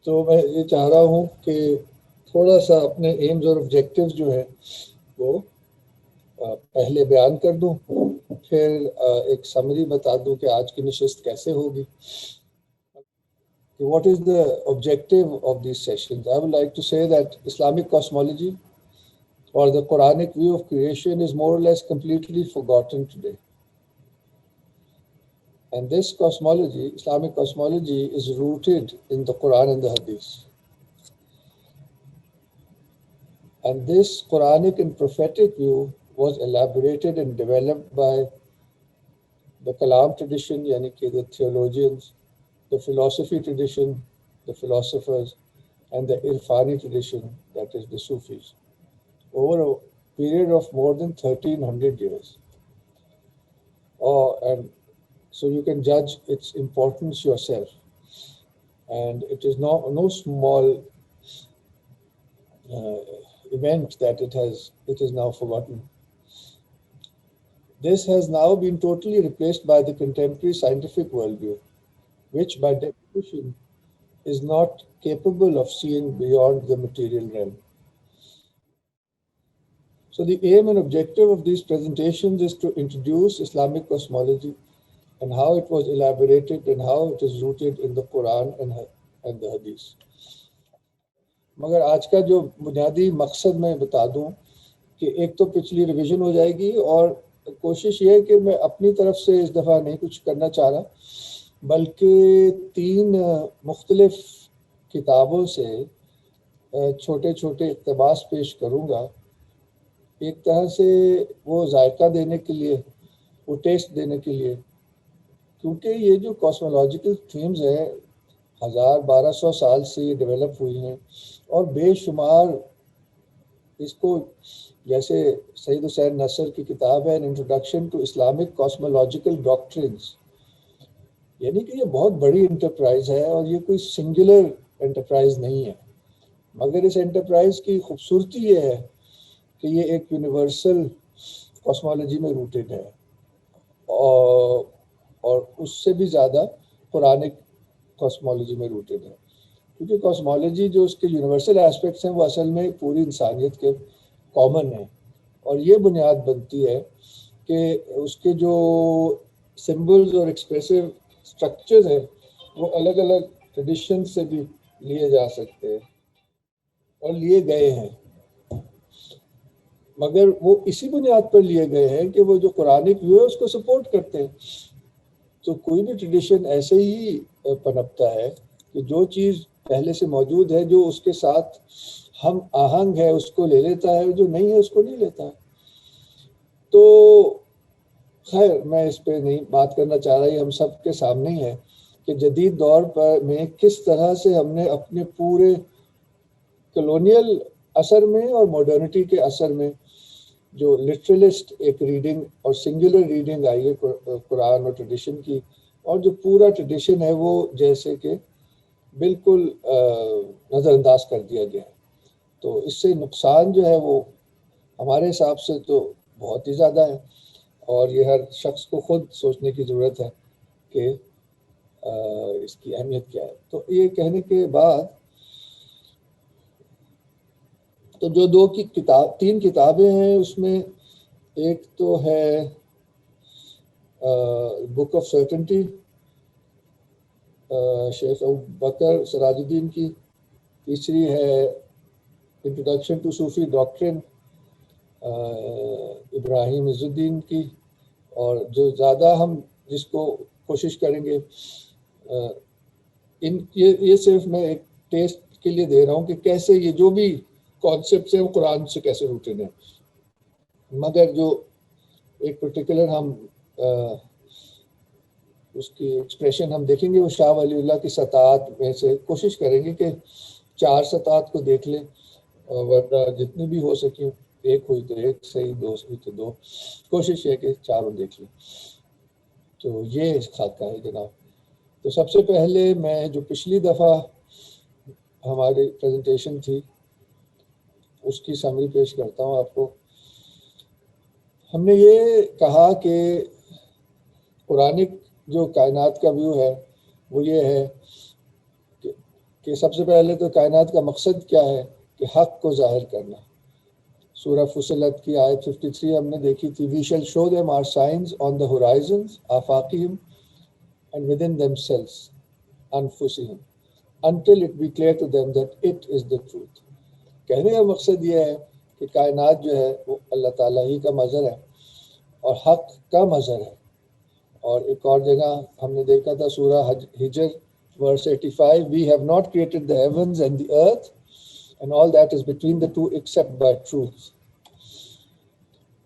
تو میں یہ چاہ رہا ہوں کہ تھوڑا سا اپنے ایمز اور آبجیکٹیوز جو ہے وہ پہلے بیان کر دوں، پھر ایک سمری بتا دوں کہ آج کی نشست کیسے ہوگی. What is the objective of these sessions? I would like to say that Islamic cosmology or the Quranic view of creation is more or less completely forgotten today. And this cosmology, Islamic cosmology, is rooted in the Quran and the Hadith. And this Quranic and prophetic view was elaborated and developed by the Kalam tradition, yani ki the theologians, the philosophy tradition, the philosophers, and the Irfani tradition, that is the Sufis, over a period of more than 1300 years. And so you can judge its importance yourself. And it is no small event that it is now forgotten. This has now been totally replaced by the contemporary scientific worldview, which by definition is not capable of seeing beyond the material realm. So the aim and objective of these presentations is to introduce Islamic cosmology and how it was elaborated and how it is rooted in the Quran and the Hadith. مگر آج کا جو بنیادی مقصد میں بتا دوں کہ ایک تو پچھلی ریویژن ہو جائے گی، اور کوشش یہ ہے کہ میں اپنی طرف سے اس دفعہ نہیں کچھ کرنا چاہ رہا، بلکہ 3 مختلف کتابوں سے چھوٹے چھوٹے اقتباس پیش کروں گا، ایک طرح سے وہ ذائقہ دینے کے لیے، وہ ٹیسٹ دینے کے لیے، کیونکہ یہ جو کاسمولوجیکل تھیمز ہیں 1200 سال سے یہ ڈیولپ ہوئی ہیں، اور بے شمار اس کو، جیسے سید حسین نصر کی کتاب ہے انٹروڈکشن ٹو اسلامک کاسمولوجیکل ڈاکٹرنز، یعنی کہ یہ بہت بڑی انٹرپرائز ہے اور یہ کوئی سنگولر انٹرپرائز نہیں ہے، مگر اس انٹرپرائز کی خوبصورتی یہ ہے کہ یہ ایک یونیورسل کاسمولوجی میں روٹڈ ہے، اور اس سے بھی زیادہ قرآنک کاسمولوجی میں روٹڈ ہے، کیونکہ کاسمولوجی جو اس کے یونیورسل ایسپیکٹس ہیں وہ اصل میں پوری انسانیت کے کامن ہیں، اور یہ بنیاد بنتی ہے کہ اس کے جو سمبلز اور ایکسپریسو اسٹرکچرز ہیں وہ الگ الگ ٹریڈیشن سے بھی لیے جا سکتے ہیں اور لیے گئے ہیں، مگر وہ اسی بنیاد پر لیے گئے ہیں کہ وہ جو قرآنک ویو ہے اس کو سپورٹ کرتے ہیں. تو کوئی بھی ٹریڈیشن ایسے ہی پنپتا ہے کہ جو چیز پہلے سے موجود ہے، جو اس کے ساتھ ہم آہنگ ہے اس کو لے لیتا ہے، جو نہیں ہے اس کو نہیں لیتا. تو خیر میں اس پہ نہیں بات کرنا چاہ رہا، یہ ہم سب کے سامنے ہی ہے کہ جدید دور پر میں کس طرح سے ہم نے اپنے پورے کلونیل اثر میں اور ماڈرنٹی کے اثر میں جو لٹرلسٹ ایک ریڈنگ اور سنگولر ریڈنگ آئی ہے قرآن اور ٹریڈیشن کی، اور جو پورا ٹریڈیشن ہے وہ جیسے کہ بالکل نظر انداز کر دیا گیا ہے. تو اس سے نقصان جو ہے وہ ہمارے حساب سے تو بہت ہی زیادہ ہے، اور یہ ہر شخص کو خود سوچنے کی ضرورت ہے کہ اس کی اہمیت کیا ہے. تو یہ کہنے کے بعد تو جو 3 کتابیں ہیں اس میں ایک تو ہے بک آف سرٹنٹی شیخ ابوبکر سراج الدین کی، تیسری ہے انٹروڈکشن ٹو صوفی ڈاکٹرن ابراہیم عز الدین کی، اور جو زیادہ ہم جس کو کوشش کریں گے یہ صرف میں ایک ٹیسٹ کے لیے دے رہا ہوں کہ کیسے یہ جو بھی کانسیپٹس ہیں وہ قرآن سے کیسے روٹڈ ہیں، مگر جو ایک پرٹیکولر ہم اس کی ایکسپریشن ہم دیکھیں گے وہ شاہ ولی اللہ کی سطاعت میں سے کوشش کریں گے کہ 4 سطاعت کو دیکھ لیں، ورنہ جتنی بھی ہو سکیں، ایک ہوئی تو ایک صحیح، 2 ہوئی تو 2، کوشش ہے کہ 4 دیکھ لیں. تو یہ خاکہ ہے جناب. تو سب سے پہلے میں جو پچھلی دفعہ ہماری پریزنٹیشن تھی اس کی سمری پیش کرتا ہوں آپ کو. ہم نے یہ کہا کہ قرآنک جو کائنات کا ویو ہے وہ یہ ہے کہ کہ سب سے پہلے تو کائنات کا مقصد کیا ہے کہ حق کو ظاہر کرنا. سورہ فصلت کی آیت 53 ہم نے دیکھی تھی. We shall show them our signs on the horizons آفاقہم and within themselves انفسہم until it be clear to them that it is the truth. کہنے کا مقصد یہ ہے کہ کائنات جو ہے وہ اللہ تعالیٰ ہی کا مظہر ہے اور حق کا مظہر ہے. اور ایک اور جگہ ہم نے دیکھا تھا سورہ ہجر verse 85, we have not created the heavens and the earth and all that is between the two except by truth.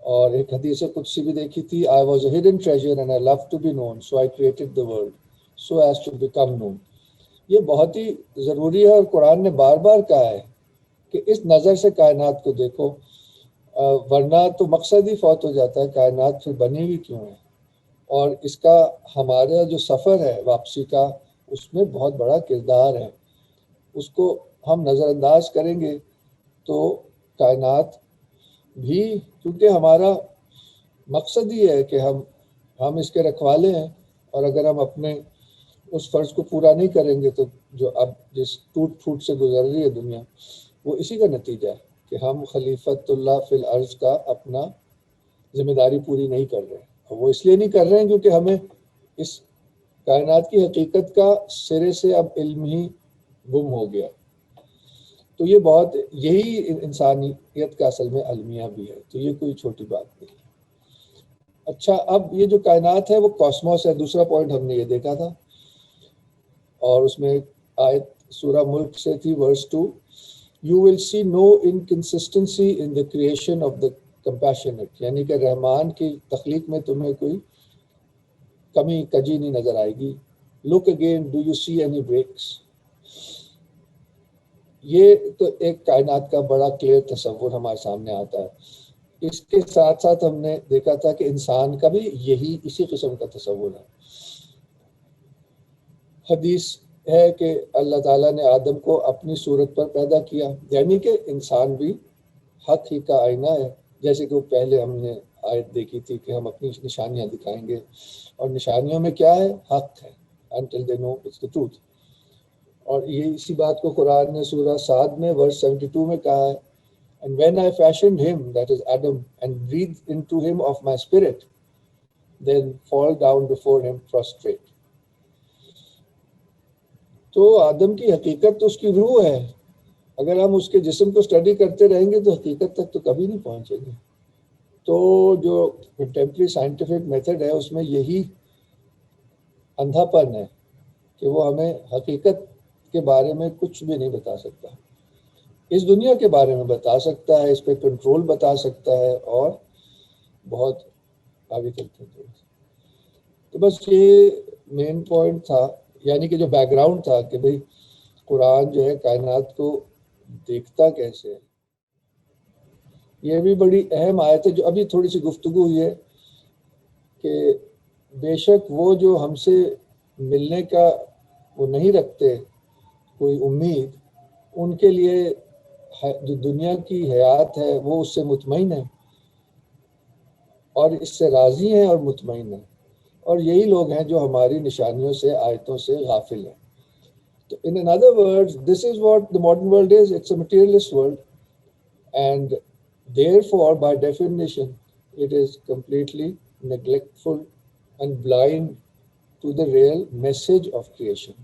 اور ایک حدیث قدسی بھی دیکھی تھی. I was a hidden treasure and I love to be known, so I created the world so as to become known. یہ بہت ہی ضروری ہے اور قرآن نے بار بار کہا ہے کہ اس نظر سے کائنات کو دیکھو، ورنہ تو مقصد ہی فوت ہو جاتا ہے. کائنات پھر بنی ہوئی کیوں ہے؟ اور اس کا ہمارا جو سفر ہے واپسی کا، اس میں بہت بڑا کردار ہے. اس کو ہم نظر انداز کریں گے تو کائنات بھی، کیونکہ ہمارا مقصد ہی ہے کہ ہم اس کے رکھوالے ہیں، اور اگر ہم اپنے اس فرض کو پورا نہیں کریں گے تو جو اب جس ٹوٹ پھوٹ سے گزر رہی ہے دنیا، وہ اسی کا نتیجہ ہے کہ ہم خلیفۃ اللہ فی الارض کا اپنا ذمہ داری پوری نہیں کر رہے. اور وہ اس لیے نہیں کر رہے ہیں کیونکہ ہمیں اس کائنات کی حقیقت کا سرے سے اب علم ہی گم ہو گیا. تو یہ بہت، یہی انسانیت کا اصل میں المیہ بھی ہے. تو یہ کوئی چھوٹی بات نہیں. اچھا، اب یہ جو کائنات ہے وہ کاسموس ہے. دوسرا پوائنٹ ہم نے یہ دیکھا تھا، اور اس میں آیت سورہ ملک سے تھی verse 2. You will see no inconsistency in the creation of the compassionate. یعنی کہ رحمان کی تخلیق میں تمہیں کوئی کمی کجی نہیں نظر آئے گی. Look again, do you see any breaks? یہ تو ایک کائنات کا بڑا کلیئر تصور ہمارے سامنے آتا ہے. اس کے ساتھ ساتھ ہم نے دیکھا تھا کہ انسان کا بھی اسی قسم کا تصور ہے. حدیث ہے کہ اللہ تعالیٰ نے آدم کو اپنی صورت پر پیدا کیا، یعنی کہ انسان بھی حق ہی کا آئینہ ہے. جیسے کہ وہ پہلے ہم نے آیت دیکھی تھی کہ ہم اپنی نشانیاں دکھائیں گے، اور نشانیوں میں کیا ہے؟ حق ہے. until they know it's the truth. اور یہ اسی بات کو قرآن نے سورہ صاد میں verse 72 میں کہا ہے. And when I fashioned him, that is Adam, and breathed into him of my spirit, then fall down before him prostrate. تو آدم کی حقیقت تو اس کی روح ہے. اگر ہم اس کے جسم کو اسٹڈی کرتے رہیں گے تو حقیقت تک تو کبھی نہیں پہنچیں گے. تو جو کنٹمپریری سائنٹیفک میتھڈ ہے اس میں یہی اندھا پن ہے کہ وہ ہمیں حقیقت کے بارے میں کچھ بھی نہیں بتا سکتا. اس دنیا کے بارے میں بتا سکتا ہے، اس پہ کنٹرول بتا سکتا ہے، اور بہت آگے چلتے ہیں. تو بس یہ مین پوائنٹ تھا، یعنی کہ جو بیک گراؤنڈ تھا کہ بھئی قرآن جو ہے کائنات کو دیکھتا کیسے ہے. یہ بھی بڑی اہم آیت ہے جو ابھی تھوڑی سی گفتگو ہوئی ہے کہ بے شک وہ جو ہم سے ملنے کا وہ نہیں رکھتے کوئی امید، ان کے لیے جو دنیا کی حیات ہے وہ اس سے مطمئن ہے اور اس سے راضی ہیں اور مطمئن ہیں. اور یہی لوگ ہیں جو ہماری نشانیوں سے، آیتوں سے غافل ہیں. تو in other words, this is what the modern world is. It's a materialist world, and therefore by definition it is completely neglectful and blind to the real message of creation.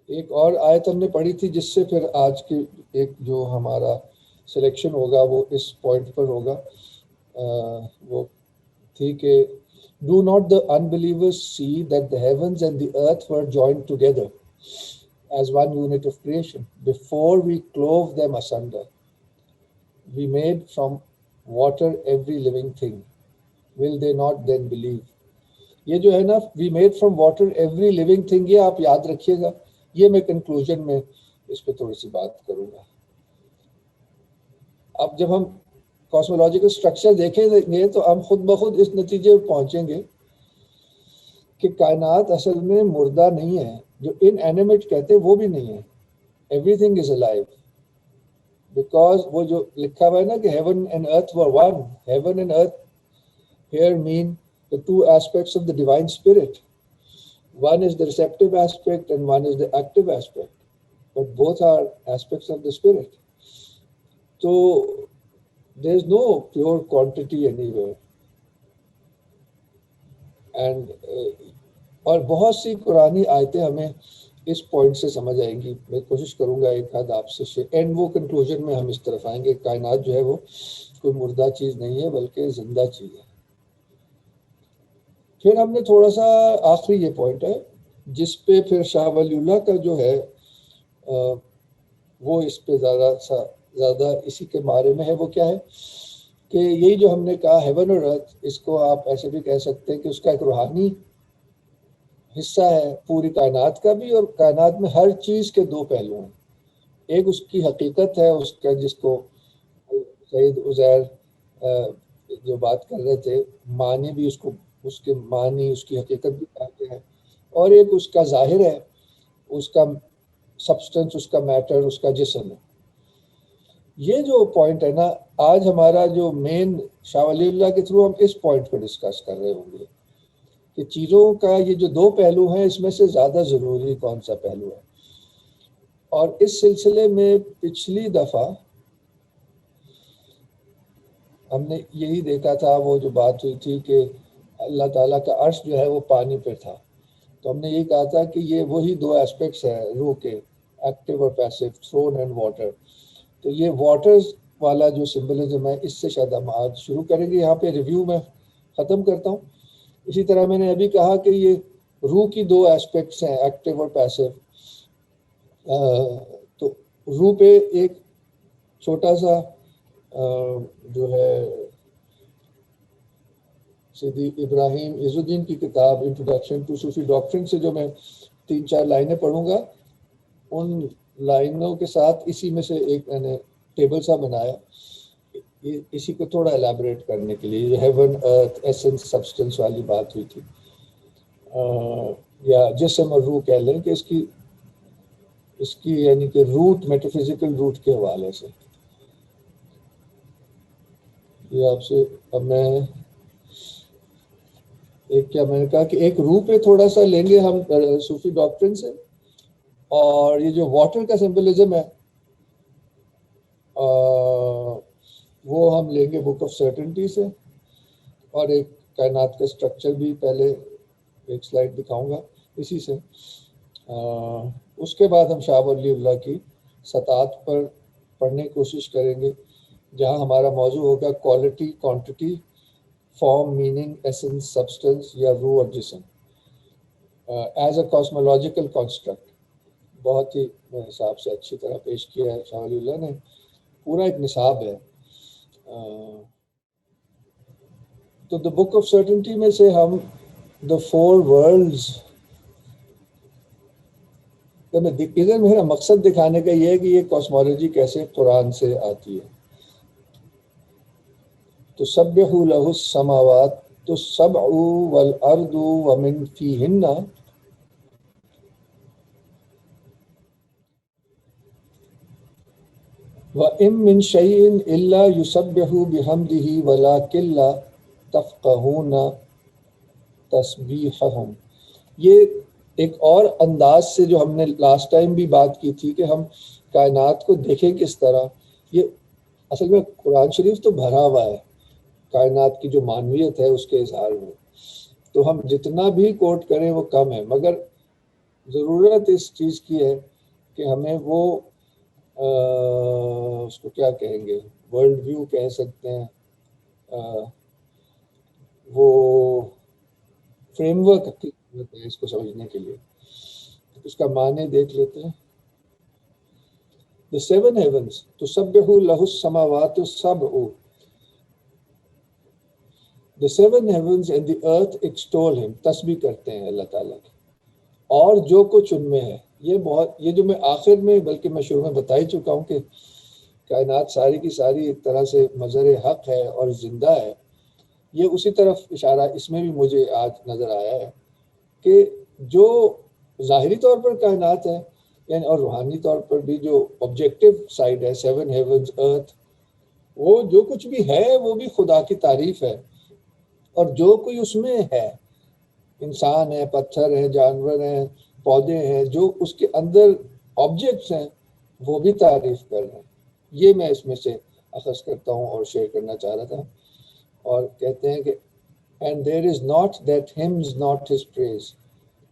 ایک اور آیت ہم نے پڑھی تھی جس سے پھر آج کی ایک جو ہمارا سلیکشن ہوگا وہ اس پوائنٹ پر ہوگا. وہ تھی کہ do not the unbelievers see that the heavens and the earth were joined together as one unit of creation before we clove them asunder? We made from water every living thing. Will they not then believe? یہ جو ہے نا we made from water every living thing، یہ آپ یاد رکھیے گا. یہ میں کنکلوژن میں اس پہ تھوڑی سی بات کروں گا. اب جب ہم کاسمولوجیکل اسٹرکچر دیکھیں گے تو ہم خود بخود اس نتیجے پہ پہنچیں گے کہ کائنات اصل میں مردہ نہیں ہے. جو ان اینیمیٹ کہتے وہ بھی نہیں ہے. Everything is alive, because وہ جو لکھا ہوا ہے نا کہ heaven and earth were one. Heaven and earth here mean the two aspects of the divine spirit. One is the receptive aspect and one is the active aspect. but both are aspects of the spirit. So there is no pure quantity anywhere. And اور بہت سی قرآنی آیتیں ہمیں اس point سے سمجھ آئیں گی. میں کوشش کروں گا ایک آدھ آپ سے اینڈ وہ کنکلوژن میں ہم اس طرف آئیں گے. کائنات جو ہے وہ کوئی مردہ چیز نہیں ہے بلکہ زندہ چیز ہے. پھر ہم نے تھوڑا سا آخری یہ پوائنٹ ہے جس پہ پھر شاہ ولی اللہ کا جو ہے وہ اس پہ زیادہ اسی کے بارے میں ہے. وہ کیا ہے کہ یہی جو ہم نے کہا ہیون اور ارتھ، اس کو آپ ایسے بھی کہہ سکتے ہیں کہ اس کا ایک روحانی حصہ ہے پوری کائنات کا بھی، اور کائنات میں ہر چیز کے دو پہلو ہیں. ایک اس کی حقیقت ہے اس کا، جس کو سید عزیر جو بات کر رہے تھے، معنی بھی اس کے معنی اس کی حقیقت بھی کہتے ہیں، اور ایک اس کا ظاہر ہے، اس کا سبسٹنس، اس کا میٹر، اس کا جسم ہے. یہ جو پوائنٹ ہے نا، آج ہمارا جو مین شاہ ولی اللہ کے تھرو ہم اس پوائنٹ پہ ڈسکس کر رہے ہوں گے کہ چیزوں کا یہ جو دو پہلو ہیں اس میں سے زیادہ ضروری کون سا پہلو ہے. اور اس سلسلے میں پچھلی دفعہ ہم نے یہی دیکھا تھا، وہ جو بات ہوئی تھی کہ اللہ تعالیٰ کا عرش جو ہے وہ پانی پہ تھا. تو ہم نے یہی کہا تھا کہ یہ وہی دو اسپیکٹس ہیں روح کے، ایکٹیو اور پیسو، تھرون اینڈ واٹر. تو یہ واٹر والا جو سمبلزم ہے اس سے شاید ہم آج شروع کریں گے. یہاں پہ ریویو میں ختم کرتا ہوں. اسی طرح میں نے ابھی کہا کہ یہ روح کی دو اسپیکٹس ہیں، ایکٹیو اور پیسو. تو روح پہ ایک چھوٹا سا جو ہے سیدی ابراہیم عز الدین کی کتاب انٹروڈکشن ٹو صوفی ڈاکٹرن سے جو میں 3-4 لائنیں پڑھوں گا، ان لائنوں کے ساتھ اسی میں سے ایک میں نے ٹیبل سا بنایا اسی کو تھوڑا الیبوریٹ کرنے کے لیے. ہیون ارتھ ایسنس سبسٹنس والی بات ہوئی تھی، یا جسم اور روح کہہ لیں کہ اس کی یعنی کہ روٹ، میٹافزیکل روٹ کے حوالے سے. یہ آپ سے اب میں کیا میں نے کہا کہ ایک روح پہ تھوڑا سا لیں گے ہم صوفی ڈاکٹرن سے، اور یہ جو واٹر کا سمبلزم ہے وہ ہم لیں گے بک آف سرٹنٹی سے، اور ایک کائنات کا اسٹرکچر بھی پہلے ایک سلائڈ دکھاؤں گا اسی سے. اس کے بعد ہم شاہ ولی اللہ کی سطاعت پر پڑھنے کی کوشش کریں گے، جہاں ہمارا موضوع ہوگا quality, quantity, form, meaning, essence, substance یا روح اور جسم ایز اے کاسمولوجیکل کانسٹرکٹ. بہت ہی میرے حساب سے اچھی طرح پیش کیا ہے شاہ ولی اللہ نے، پورا ایک نصاب ہے. تو دا بک آف سرٹنٹی میں سے ہم دا 4 ورلڈز، ادھر میرا مقصد دکھانے کا یہ ہے کہ یہ کاسمولوجی کیسے قرآن سے آتی ہے. تسبح لہ السماوات السبع والارض ومن فیہن وَإِن مِّن شَيْءٍ إِلَّا يُسَبِّحُ بِحَمْدِهِ وَلَٰكِن لَّا تَفْقَهُونَ تَسْبِيحَهُمْ. یہ ایک اور انداز سے جو ہم نے لاسٹ ٹائم بھی بات کی تھی کہ ہم کائنات کو دیکھیں کس طرح. یہ اصل میں قرآن شریف تو بھرا ہوا ہے کائنات کی جو معنویت ہے اس کے اظہار میں، تو ہم جتنا بھی کوٹ کریں وہ کم ہے. مگر ضرورت اس چیز کی ہے کہ ہمیں وہ اس کو کیا کہیں گے، ورلڈ ویو کہہ سکتے ہیں، وہ فریم ورک ہے اس کو سمجھنے کے لیے. اس کا معنی دیکھ لیتے ہیں. The 7 heavens تسبح لہ السماوات السبع. The 7 heavens and the earth extol him. تسبیح کرتے ہیں اللہ تعالیٰ کی، اور جو کچھ ان میں ہے. یہ جو میں آخر میں بلکہ میں شروع میں بتا ہی چکا ہوں کہ کائنات ساری کی ساری ایک طرح سے مظہر حق ہے اور زندہ ہے. یہ اسی طرف اشارہ اس میں بھی مجھے آج نظر آیا ہے کہ جو ظاہری طور پر کائنات ہے یعنی اور روحانی طور پر بھی جو آبجیکٹیو سائڈ ہے، 7 ہیونز، ارتھ، وہ جو کچھ بھی ہے وہ بھی خدا کی تعریف ہے. اور جو کوئی اس میں ہے، انسان ہے، پتھر ہے، جانور ہیں، پودے ہیں، جو اس کے اندر آبجیکٹس ہیں وہ بھی تعریف کر رہے ہیں. یہ میں اس میں سے اخذ کرتا ہوں اور شیئر کرنا چاہ رہا تھا. اور کہتے ہیں کہ and there is not that hymns not his praise,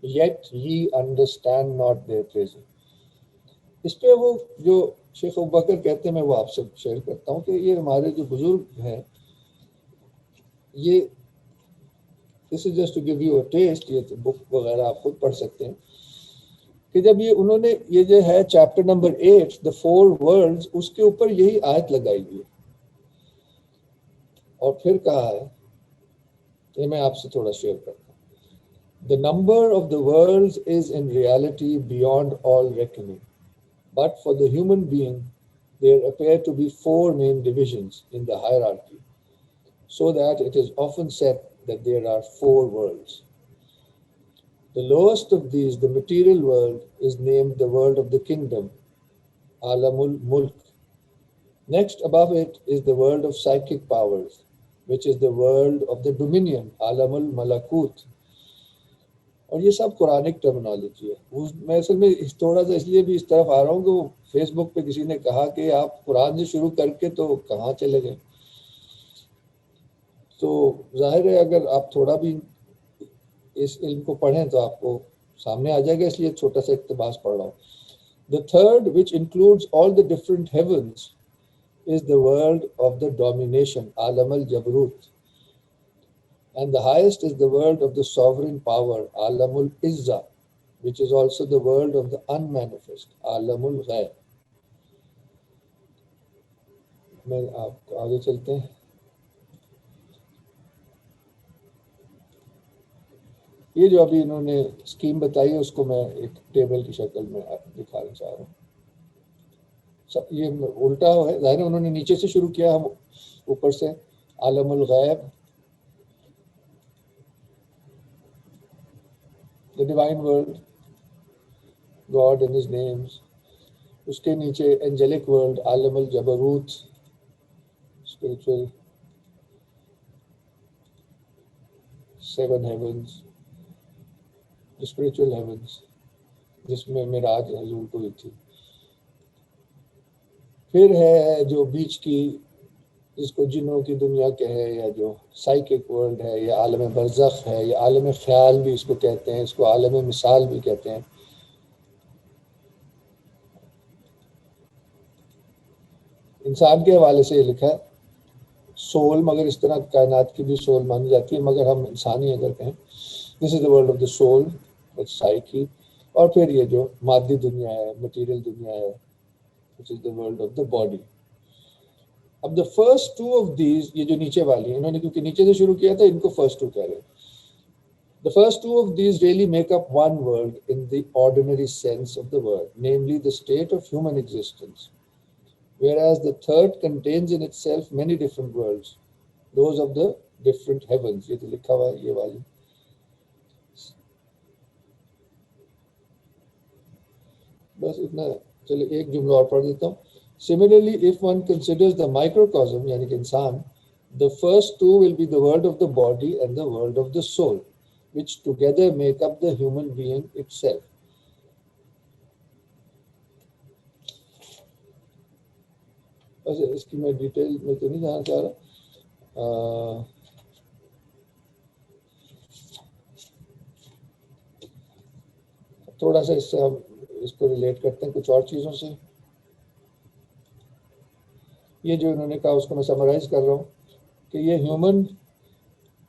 yet ye understand not their praise. اس پہ وہ جو شیخ ابوبکر کہتے ہیں میں وہ آپ سے شیئر کرتا ہوں کہ یہ ہمارے جو بزرگ ہیں یہ this is just to give you a taste, یہ بک وغیرہ آپ خود پڑھ سکتے ہیں کہ جب یہ انہوں نے یہ جو ہے chapter number 8 the four worlds اس کے اوپر یہی آیت لگائی ہوئی ہے اور پھر کہا ہے یہ میں آپ سے تھوڑا شیئر کرتا ہوں. The number of the worlds is in reality beyond all reckoning, but for the human being there appear to be four main divisions in the hierarchy, so that it is often said that there are four worlds. The lowest of these, the material world, is named the world of the kingdom, Alamul Mulk. Next above it is the world of psychic powers, which is the world of the dominion, Alamul Malakut. اور یہ سب Quranic terminology ہے. میں اصل میں تھوڑا سا اس لیے بھی اس طرف آ رہا ہوں کہ وہ فیس بک پہ کسی نے کہا کہ آپ قرآن سے شروع کر کے تو کہاں چلے گئے. تو ظاہر ہے اگر آپ تھوڑا بھی اس علم کو پڑھیں تو آپ کو سامنے آ جائے گا, اس لیے چھوٹا سا اقتباس پڑھ رہا ہوں. The third, which includes all the different heavens, is the world of the domination, Alam al-Jabrut. And the highest is the world of the sovereign power, Alamul Izza, which is also the world of the unmanifest, Alamul Ghaib. میں آپ آگے چلتے ہیں. یہ جو ابھی انہوں نے اسکیم بتائی ہے اس کو میں ایک ٹیبل کی شکل میں دکھانا چاہ رہا ہوں. یہ الٹا ہے ظاہر, انہوں نے نیچے سے شروع کیا, ہم اوپر سے. عالم الغیب, the divine world, God and his names. اس کے نیچے angelic world, Alam الجبروت, spiritual, 7 heavens, the spiritual heavens, جس میں معراج حضور کو ہوئی تھی. پھر ہے جو بیچ کی, جس کو جنوں کی دنیا کہے, یا جو سائیکک ورلڈ ہے, یا عالم برزخ ہے, یا عالم خیال بھی اس کو کہتے ہیں, اس کو عالم مثال بھی کہتے ہیں. انسان کے حوالے سے یہ لکھا ہے سول, مگر اس طرح کائنات کی بھی سول مانی جاتی ہے, مگر ہم انسانی اگر کہیں this is the world of the soul, psyche. اور پھر یہ جو مادی دنیا ہے, مٹیریل دنیا ہے, which is the world of the body. اب the first two of these, یہ جو نیچے والی ہیں, انہوں نے کیونکہ نیچے سے شروع کیا تھا, ان کو first two کہہ رہے ہیں. The first two of these really make up one world in the ordinary sense of the word, namely the state of human existence. Whereas the third contains in itself many different worlds, those of the different heavens. یہ تو لکھا ہوا ہے یہ والی. بس اتنا, چلے ایک جملہ اور پڑھ دیتا ہوں. Similarly, if one considers the microcosm, یعنی کہ انسان, the first two will be the world of the body and the world of the soul, which together make up the human being itself. بس اس کی میں ڈیٹیل میں تو نہیں جانا چاہ رہا. تھوڑا سا اس سے ہم اس کو ریلیٹ کرتے ہیں کچھ اور چیزوں سے. یہ جو انہوں نے کہا اس کو میں سمرائز کر رہا ہوں کہ یہ ہیومن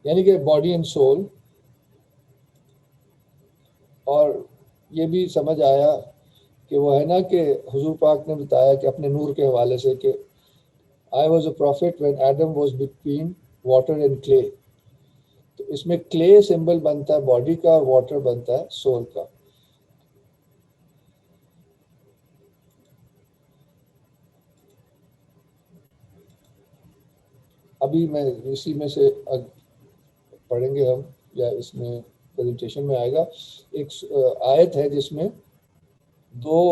یعنی کہ باڈی اینڈ سول, اور یہ بھی سمجھ آیا کہ وہ ہے نا کہ حضور پاک نے بتایا کہ اپنے نور کے حوالے سے کہ I was a prophet when Adam was between water and clay. تو اس میں clay سمبل بنتا ہے باڈی کا اور واٹر بنتا ہے سول کا. ابھی میں اسی میں سے پڑھیں گے ہم, یا اس میں پریزنٹیشن میں آئے گا. ایک آیت ہے جس میں 2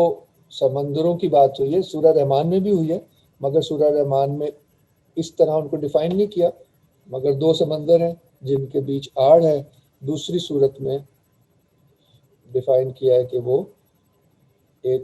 سمندروں کی بات ہوئی ہے, سورہ رحمان میں بھی ہوئی ہے, مگر سورہ رحمان میں اس طرح ان کو ڈیفائن نہیں کیا, مگر 2 سمندر ہیں جن کے بیچ آڑ ہے. دوسری صورت میں ڈیفائن کیا ہے کہ وہ ایک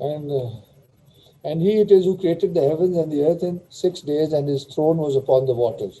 And he it is who created the heavens and the earth in 6 days, and his throne was upon the waters.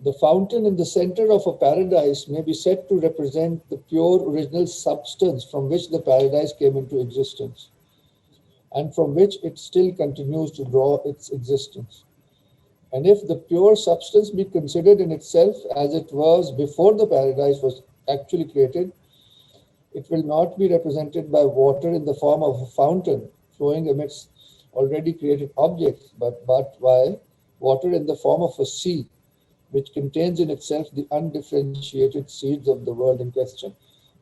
The fountain in the center of a paradise may be said to represent the pure original substance from which the paradise came into existence, and from which it still continues to draw its existence. And if the pure substance be considered in itself as it was before the paradise was actually created, it will not be represented by water in the form of a fountain flowing amidst already created objects, but by water in the form of a sea, which contains in itself the undifferentiated seeds of the world in question.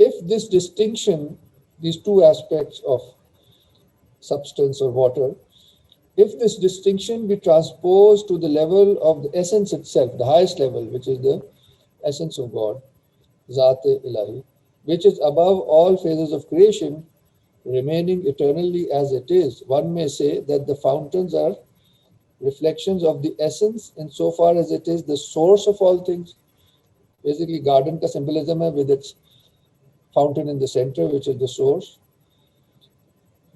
If this distinction, these two aspects of substance or water, if this distinction be transposed to the level of the essence itself, the highest level, which is the essence of God, Zat-e-Ilahi, which is above all phases of creation, remaining eternally as it is, one may say that the fountains are reflections of the essence insofar as it is the source of all things. Basically, garden ka symbolism hai with its fountain in the center, which is the source.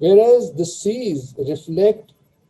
Whereas the seas reflect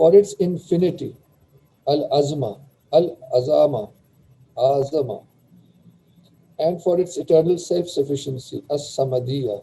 for its infinity, al-azma, azama, and for its eternal self-sufficiency, as-samadiyya.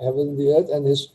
heaven, the earth, and his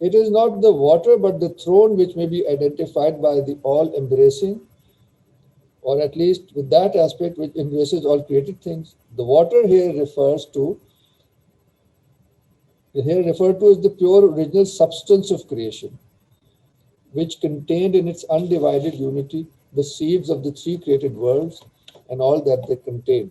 It is not the water but the throne which may be identified by the all-embracing, or at least with that aspect which embraces all created things. The water here referred to is the pure original substance of creation, which contained in its undivided unity the seeds of the three created worlds and all that they contain.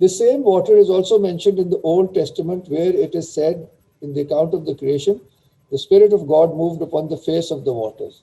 The same water is also mentioned in the Old Testament, where it is said in the account of the creation, the Spirit of God moved upon the face of the waters.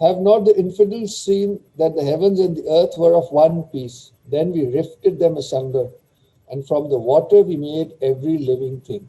Have not the infidels seen that the heavens and the earth were of one piece? Then we rifted them asunder, and from the water we made every living thing.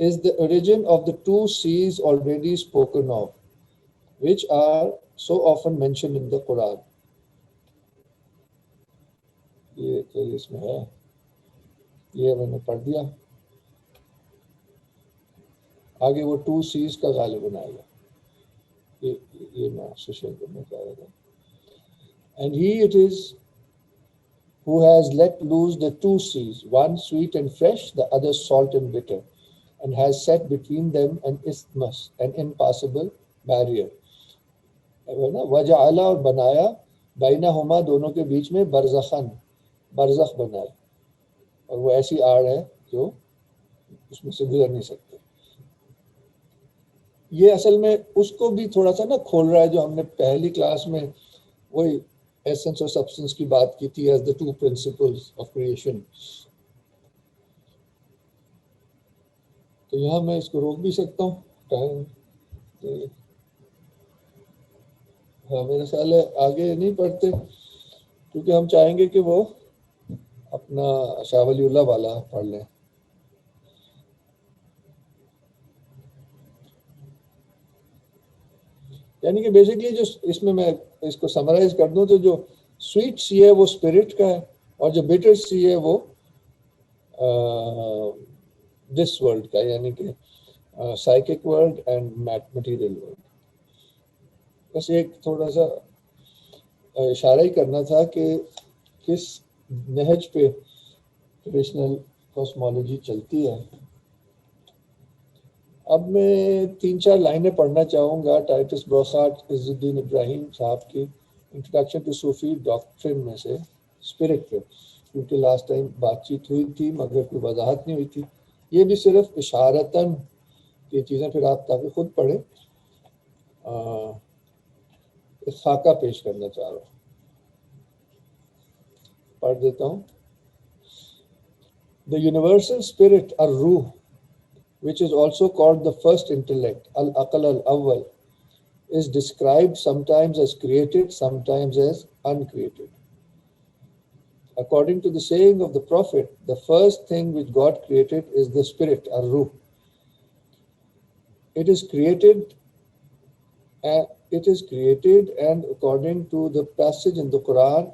is the origin of the two seas already spoken of, which are so often mentioned in the Quran. یہ تو اس میں ہے، یہ میں نے پڑھ دیا. آگے وہ 2 C's کا غالباً آئے گا. یہ میں آپ سے شیئر کرنا چاہ رہا تھا. And he it is who has let loose the 2 C's, one sweet and fresh, the other salt and bitter, and has set between them an isthmus, an impassable barrier. وَجَعَلَ اور بنایا بینہما دونوں کے بیچ میں برزخن، برزخ بنائے، اور وہ ایسی آڑ ہے جو اس میں سے گزر نہیں سکتے. یہ اصل میں اس کو بھی تھوڑا سا نا کھول رہا ہے جو ہم نے پہلی کلاس میں وہی ایسنس اور سبسٹنس کی بات کی تھی as the 2 principles of creation. تو یہاں میں اس کو روک بھی سکتا ہوں ٹائم. ہاں میرا خیال ہے آگے نہیں پڑھتے کیونکہ ہم چاہیں گے کہ وہ اپنا شاہ ولی اللہ والا پڑھ لیں. یعنی کہ بیسکلی جو اس میں اس کو سمرائز کر دوں تو جو سویٹ سی ہے وہ اسپرٹ کا ہے، اور جو بیٹر سی ہے وہ دس ورلڈ کا، یعنی کہ psychic world and material world. بس ایک تھوڑا سا اشارہ ہی کرنا تھا کہ کس نہج پہ ٹریڈیشنل کاسمالوجی چلتی ہے. اب میں 3-4 لائنیں پڑھنا چاہوں گا ٹائٹس بروخارٹ عز الدین ابراہیم صاحب کی انٹروڈکشن ٹو صوفی ڈاکٹرن میں سے اسپرٹ پہ، کیونکہ لاسٹ ٹائم بات چیت ہوئی تھی مگر کوئی وضاحت نہیں ہوئی تھی. یہ بھی صرف اشارتاً یہ چیزیں پھر آپ تاکہ خود پڑھیں. ایک خاکہ پیش کرنا چاہ رہا ہوں، پڑھ دیتا ہوں. The universal spirit الروح which is also called the first intellect, al-aql al-awwal, is described sometimes as created, sometimes as uncreated. According to the saying of the Prophet, the first thing which God created is the spirit, ar-ruh. It is created and according to the passage in the Quran,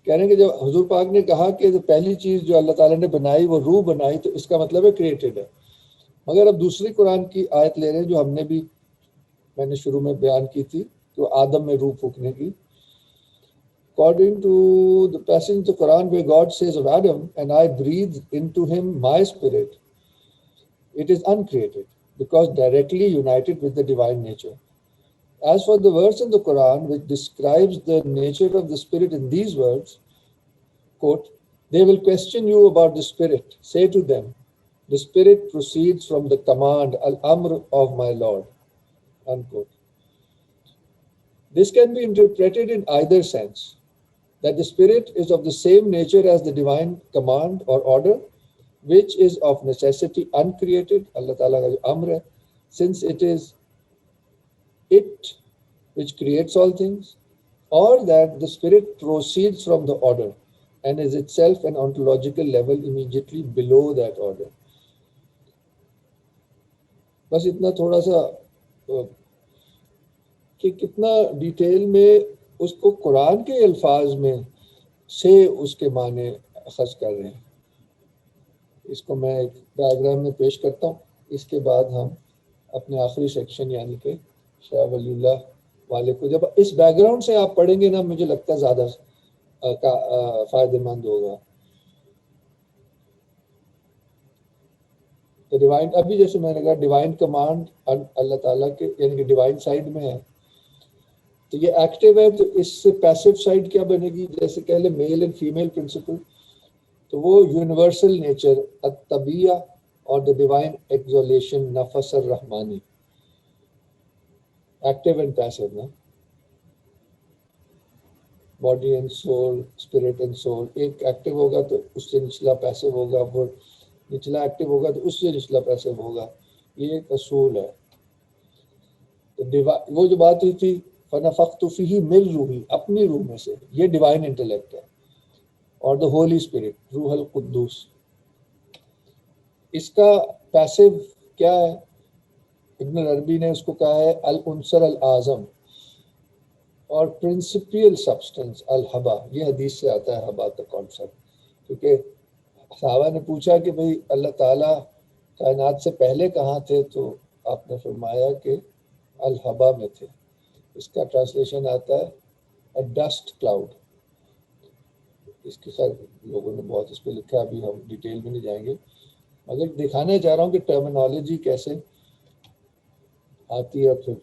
کہہ رہے ہیں کہ جب حضور پاک نے کہا کہ پہلی چیز جو اللہ تعالیٰ نے بنائی وہ روح بنائی، تو اس کا مطلب ہے کریٹڈ ہے. مگر اب دوسری قرآن کی آیت لے رہے ہیں جو ہم نے بھی میں نے شروع میں بیان کی تھی کہ آدم میں روح پھونکنے کی. According to the passage in the Quran where God says of Adam, and I breathed into him my spirit, it is uncreated because directly united with the divine nature. As for the verse in the Quran which describes the nature of the spirit in these words, quote, they will question you about the spirit. Say to them, the spirit proceeds from the command, al-amr of my Lord, unquote. This can be interpreted in either sense, that the spirit is of the same nature as the divine command or order, which is of necessity uncreated, Allah Ta'ala ka jo amr hai, since it is it which creates all things, or that the spirit proceeds from the order and is itself an ontological level immediately below that order. بس اتنا تھوڑا سا کہ کتنا detail میں اس کو قرآن کے الفاظ میں سے اس کے معنی اخذ کر رہے ہیں. اس کو میں ایک ڈائیگرام میں پیش کرتا ہوں، اس کے بعد ہم اپنے آخری سیکشن یعنی کہ شاہ ولی اللہ والے کو جب اس بیک گراؤنڈ سے آپ پڑھیں گے نا، مجھے لگتا ہے زیادہ فائدہ مند ہوگا. تو ڈیوائن ابھی جیسے میں نے کہا ڈیوائن کمانڈ اللہ تعالیٰ کے یعنی کہ ڈیوائن سائڈ میں ہے، تو یہ ایکٹیو ہے. تو اس سے پیسو سائڈ کیا بنے گی؟ جیسے کہہ لیں میل اینڈ فیمیل پرنسپل، تو وہ یونیورسل نیچر الطبیعہ اور دا ڈیوائن ایکزولیشن نفس الرحمانی، ایکٹیو اینڈ پیسو نا، body and civil, spirit and civil. ایک ایکٹیو ہوگا تو اس سے نچلا پیسو ہوگا، وہ نچلا ایکٹیو ہوگا تو اس سے نچلا پیسو ہوگا. یہ ایک اصول ہے. تو وہ جو بات ہوئی تھی فنفخت فیہ من روحی، اپنی روح میں سے، یہ ڈیوائن انٹلیکٹ ہے. اور دا ہولی اسپرٹ، روح القدوس، اس کا پیسو کیا ہے؟ ابن العربی نے اس کو کہا ہے العنصر الاعظم اور پرنسپل سبسٹنس الہبا. یہ حدیث سے آتا ہے ہبا کا کانسیپٹ. کیونکہ صحابہ نے پوچھا کہ بھئی اللہ تعالیٰ کائنات سے پہلے کہاں تھے، تو آپ نے فرمایا کہ الحبا میں تھے. اس کا ٹرانسلیشن آتا ہے ڈسٹ کلاؤڈ. اس کے خیر لوگوں نے بہت اس پہ لکھا، ابھی ہم ڈیٹیل میں نہیں جائیں گے، مگر دکھانے چاہ رہا ہوں کہ ٹرمینالوجی کیسے آتی ہے. پھر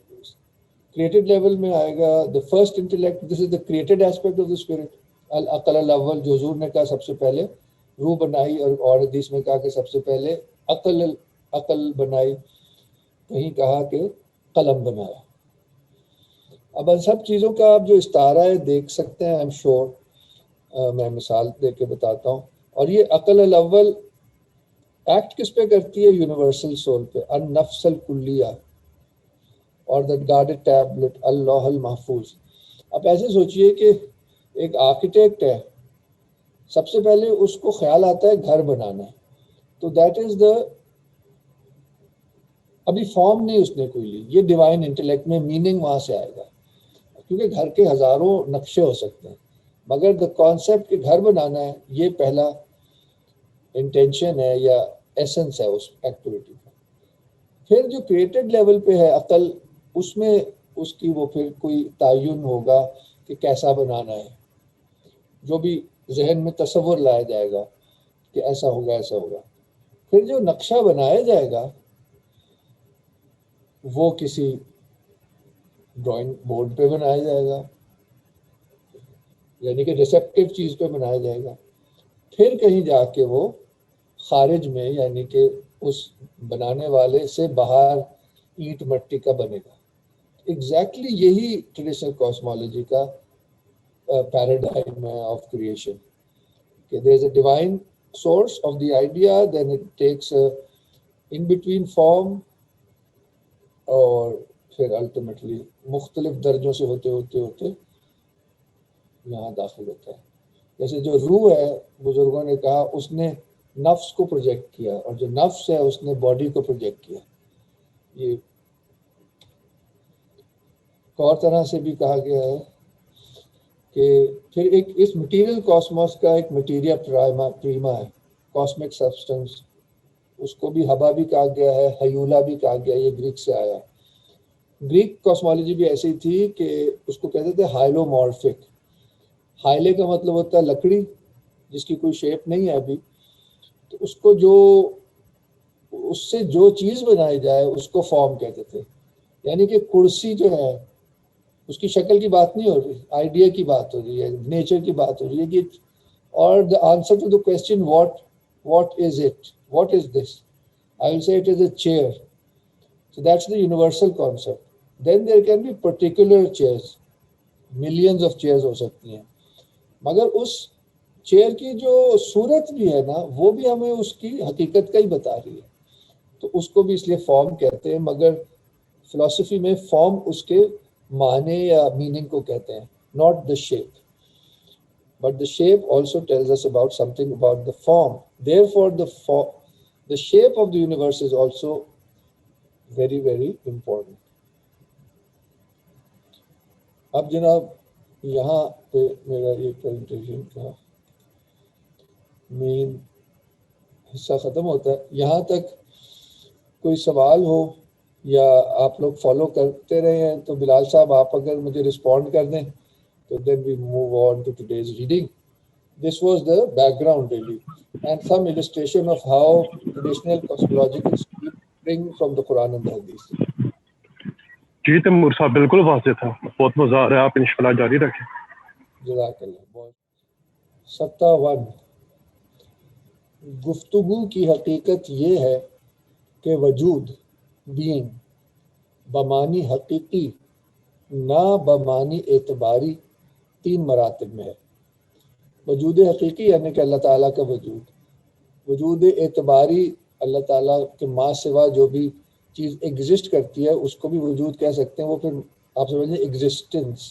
کریٹڈ لیول میں آئے گا the first intellect, this is the created aspect of the spirit. العقل الاول، جو حضور نے کہا سب سے پہلے روح بنائی، اور حدیث میں کہا کہ سب سے پہلے عقل بنائی، کہیں کہا کہ قلم بنایا. اب ان سب چیزوں کا آپ جو استعارہ ہے دیکھ سکتے ہیں. آئی ایم شیور میں مثال دے کے بتاتا ہوں. اور یہ عقل الاول ایکٹ کس پہ کرتی ہے؟ یونیورسل سول پہ. النفس الکلیہ اور دیٹ گارڈڈ ٹیبلٹ اللوح المحفوظ. اب ایسے سوچئے کہ ایک آرکیٹیکٹ ہے، سب سے پہلے اس کو خیال آتا ہے گھر بنانا ہے، تو دیٹ از دا، ابھی فارم نہیں اس نے کوئی لی. یہ ڈیوائن انٹلیکٹ میں میننگ وہاں سے آئے گا، کیونکہ گھر کے ہزاروں نقشے ہو سکتے ہیں، مگر دا کانسیپٹ کہ گھر بنانا ہے یہ پہلا انٹینشن ہے یا ایسنس ہے اس ایکٹیویٹی کا. پھر جو کریٹڈ لیول پہ ہے عقل، اس میں اس کی وہ پھر کوئی تعین ہوگا کہ کیسا بنانا ہے، جو بھی ذہن میں تصور لایا جائے گا کہ ایسا ہوگا ایسا ہوگا. پھر جو نقشہ بنایا جائے گا وہ کسی ڈرائنگ بورڈ پہ بنایا جائے گا، یعنی کہ ریسیپٹیو چیز پہ بنایا جائے گا. پھر کہیں جا کے وہ خارج میں، یعنی کہ اس بنانے والے سے باہر اینٹ مٹی کا بنے گا. ایگزیکٹلی یہی ٹریڈیشنل کاسمولوجی کا پیراڈائم ہے آف کریشن، کہ there is a divine source of the idea, then it takes in between form, اور پھر الٹیمیٹلی مختلف درجوں سے ہوتے ہوتے ہوتے یہاں داخل ہوتا ہے. جیسے جو روح ہے، بزرگوں نے کہا اس نے نفس کو پروجیکٹ کیا، اور جو نفس ہے اس نے باڈی کو پروجیکٹ کیا. یہ اور طرح سے بھی کہا گیا ہے کہ پھر ایک اس مٹیریل کاسموس کا ایک مٹیریا پریما ہے، کاسمک سبسٹنس، اس کو بھی ہبا بھی کہا گیا ہے، ہیولا بھی کہا گیا. یہ گریک سے آیا. گریک کاسمولوجی بھی ایسی تھی کہ اس کو کہتے تھے ہائلومورفک. ہائلے کا مطلب ہوتا ہے لکڑی جس کی کوئی شیپ نہیں ہے ابھی، تو اس کو جو اس سے جو چیز بنائی جائے اس کو فارم کہتے تھے. یعنی کہ کرسی جو ہے اس کی شکل کی بات نہیں ہو رہی، آئیڈیا کی بات ہو رہی ہے، نیچر کی بات ہو رہی ہے. کہ اور the answer to the question what is it, what is this, I will say it is a chair. So that's the universal concept. Then there can be particular chairs, millions of chairs ہو سکتی ہیں، مگر اس chair کی جو صورت بھی ہے نا وہ بھی ہمیں اس کی حقیقت کا ہی بتا رہی ہے. تو اس کو بھی اس لیے فارم کہتے ہیں، مگر فلسفی میں فارم اس کے معنی یا میننگ کو کہتے ہیں، not the shape. But the shape also tells us about something about the form. Therefore, the shape of the universe is also very, very important. اب جناب یہاں پہ میرا یہ پریزنٹیشن کا مین حصہ ختم ہوتا ہے. یہاں تک کوئی سوال ہو یا آپ لوگ فالو کرتے رہے ہیں تو بلال صاحب آپ اگر مجھے رسپونڈ کر دیں تو then we move on to today's reading. This was the background really, and some illustration of how traditional cosmological schemes bring from the Quran and the Hadith. جی تیمور صاحب بالکل واضح تھا، بہت مزہ آ رہا ہے، آپ انشاءاللہ جاری رکھیں. جزاک اللہ. بہت 57 گفتگو کی حقیقت یہ ہے کہ وجود بینگ بمانی حقیقی نہ بمانی اعتباری 3 مراتب میں ہے. وجود حقیقی یعنی کہ اللہ تعالیٰ کا وجود. وجود اعتباری اللہ تعالیٰ کے ماں سوا جو بھی چیز ایگزسٹ کرتی ہے اس کو بھی وجود کہہ سکتے ہیں. وہ پھر آپ سمجھیں ایگزسٹنس.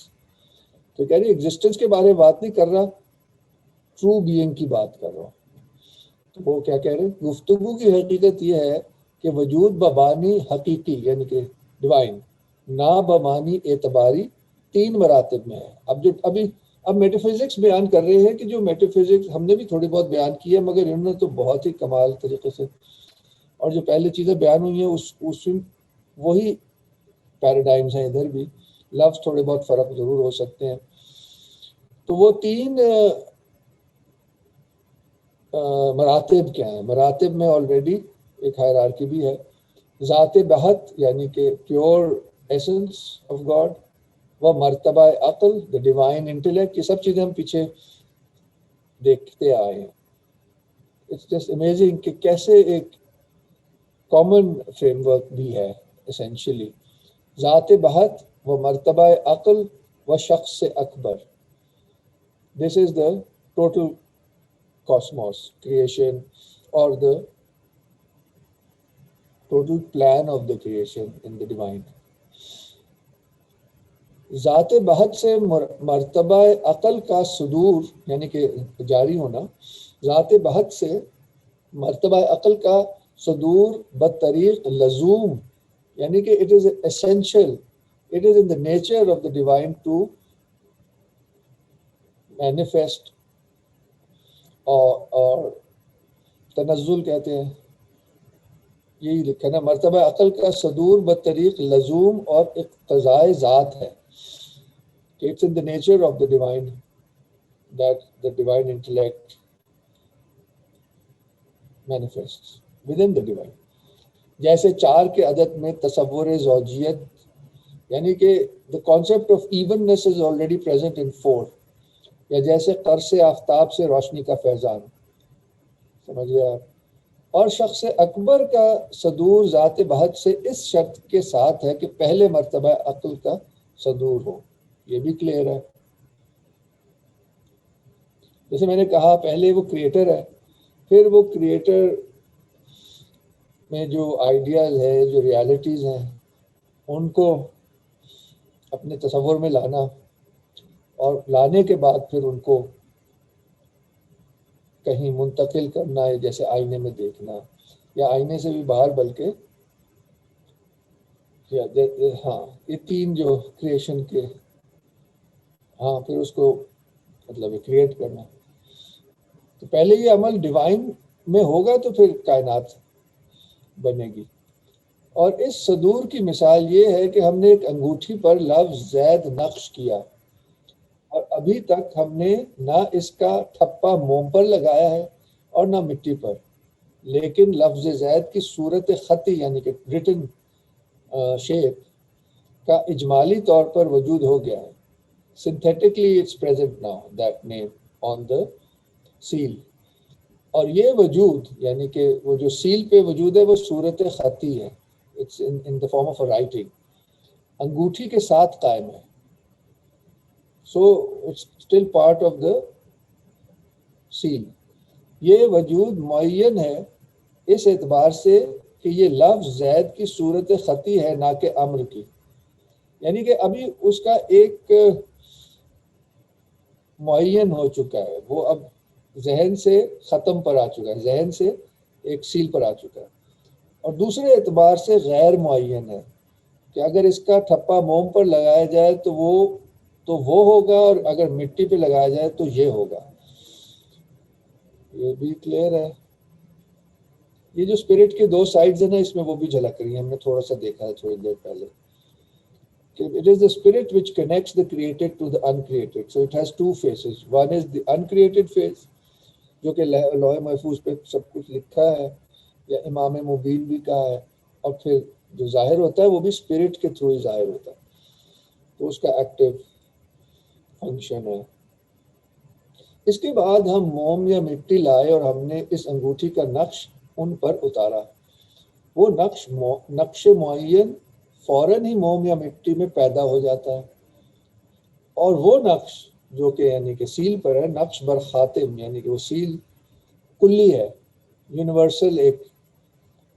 تو کہہ رہی ایگزسٹنس کے بارے میں بات نہیں کر رہا، ٹرو بینگ کی بات کر رہا ہوں. تو وہ کیا کہہ رہے ہیں؟ گفتگو کی حقیقت یہ ہے کہ وجود بمانی حقیقی یعنی کہ ڈیوائن نہ بمانی اعتباری 3 مراتب میں ہے. اب جو ابھی اب میٹافزکس بیان کر رہے ہیں کہ جو میٹافزکس ہم نے بھی تھوڑی بہت بیان کی ہے، مگر انہوں نے تو بہت ہی کمال طریقے سے، اور جو پہلے چیزیں بیان ہوئی ہیں اس وہی پیراڈائمز ہیں ادھر بھی، لفظ تھوڑے بہت فرق ضرور ہو سکتے ہیں. تو وہ تین مراتب کیا ہیں؟ مراتب میں آلریڈی ایک ہائرارکی بھی ہے. ذات بہت یعنی کہ پیور ایسنس آف گاڈ، وہ مرتبہ عقل، دا ڈیوائن انٹلیکٹ، یہ سب چیزیں ہم پیچھے دیکھتے آئے ہیں. اٹس جسٹ امیزنگ کہ کیسے ایک کامن فریم ورک بھی ہے اسینشلی. ذات بہت و مرتبہ عقل و شخص اکبر، this is the total cosmos, creation, or the total plan of the creation in the divine. ذات بہت سے مرتبہ عقل کا صدور یعنی کہ جاری ہونا، ذات بہت سے مرتبہ عقل کا صدور بطریق لزوم یعنی کہ it is essential, it is in the nature of the divine to manifest اور تنزل کہتے ہیں، یہی لکھا نا، مرتبہ عقل کا صدور بطریق لزوم اور اقتضائے ذات ہے. It's in the nature of the divine that the divine intellect manifests within the divine. جیسے 4 کے عدد میں تصور زوجیت یعنی کہ the concept of evenness is already present in 4، یا جیسے قرص آفتاب سے روشنی کا فیضان، سمجھ گئے آپ. اور شخص اکبر کا صدور ذات بہت سے اس شرط کے ساتھ ہے کہ پہلے مرتبہ عقل کا صدور ہو. یہ بھی کلیئر ہے. جیسے میں نے کہا پہلے وہ کریٹر ہے، پھر وہ کریٹر میں جو آئیڈیاز ہے، جو ریالٹیز ہیں، ان کو اپنے تصور میں لانا، اور لانے کے بعد پھر ان کو کہیں منتقل کرنا ہے، جیسے آئینے میں دیکھنا، یا آئینے سے بھی باہر بلکہ ہاں یہ 3 جو کریشن کے، ہاں پھر اس کو مطلب کریٹ کرنا. تو پہلے یہ عمل ڈیوائن میں ہوگا تو پھر کائنات بنے گی. اور اس صدور کی مثال یہ ہے کہ ہم نے ایک انگوٹھی پر لفظ زید نقش کیا، اور ابھی تک ہم نے نہ اس کا ٹھپا موم پر لگایا ہے اور نہ مٹی پر، لیکن لفظ زید کی صورت خطی یعنی کہ ریٹن شیپ کا اجمالی طور پر وجود ہو گیا ہے. Synthetically it's present now, that name on the seal. اور یہ وجود یعنی کہ وہ جو سیل پہ وجود ہے وہ صورت خطی ہے، it's in the form of a writing، انگوٹھی کے ساتھ قائم ہے. So it's still part of the seal. یہ وجود معین ہے اس اعتبار سے کہ یہ لفظ زید کی صورت خطی ہے نہ کہ امر کی، یعنی کہ ابھی اس کا ایک معین ہو چکا ہے، وہ اب ذہن سے ختم پر آ چکا ہے، ذہن سے ایک سیل پر آ چکا ہے. اور دوسرے اعتبار سے غیر معین ہے کہ اگر اس کا ٹھپا موم پر لگایا جائے تو وہ ہوگا، اور اگر مٹی پہ لگایا جائے تو یہ ہوگا. یہ بھی کلیئر ہے. یہ جو اسپرٹ کے 2 سائڈز ہیں نا، اس میں وہ بھی جھلک رہی ہیں، ہم نے تھوڑا سا دیکھا ہے تھوڑی دیر پہلے کہ it is the spirit which connects the created to the uncreated. So it has 2 phases. One is the uncreated phase جو کہ لوح محفوظ پہ سب کچھ لکھا ہے، یا امام مبین بھی کہا ہے، اور پھر جو ظاہر ہوتا ہے وہ بھی اسپرٹ کے تھرو ہی ظاہر ہوتا ہے، تو اس کا ایکٹیو فنکشن ہے. اس کے بعد ہم موم یا مٹی لائے اور ہم نے اس انگوٹھی کا نقش ان پر اتارا. وہ نقش معین فوراً ہی موم یا مٹی میں پیدا ہو جاتا ہے، اور وہ نقش جو کہ یعنی کہ سیل پر ہے، نقش بر خاتم یعنی کہ وہ سیل کلی ہے، یونیورسل ایک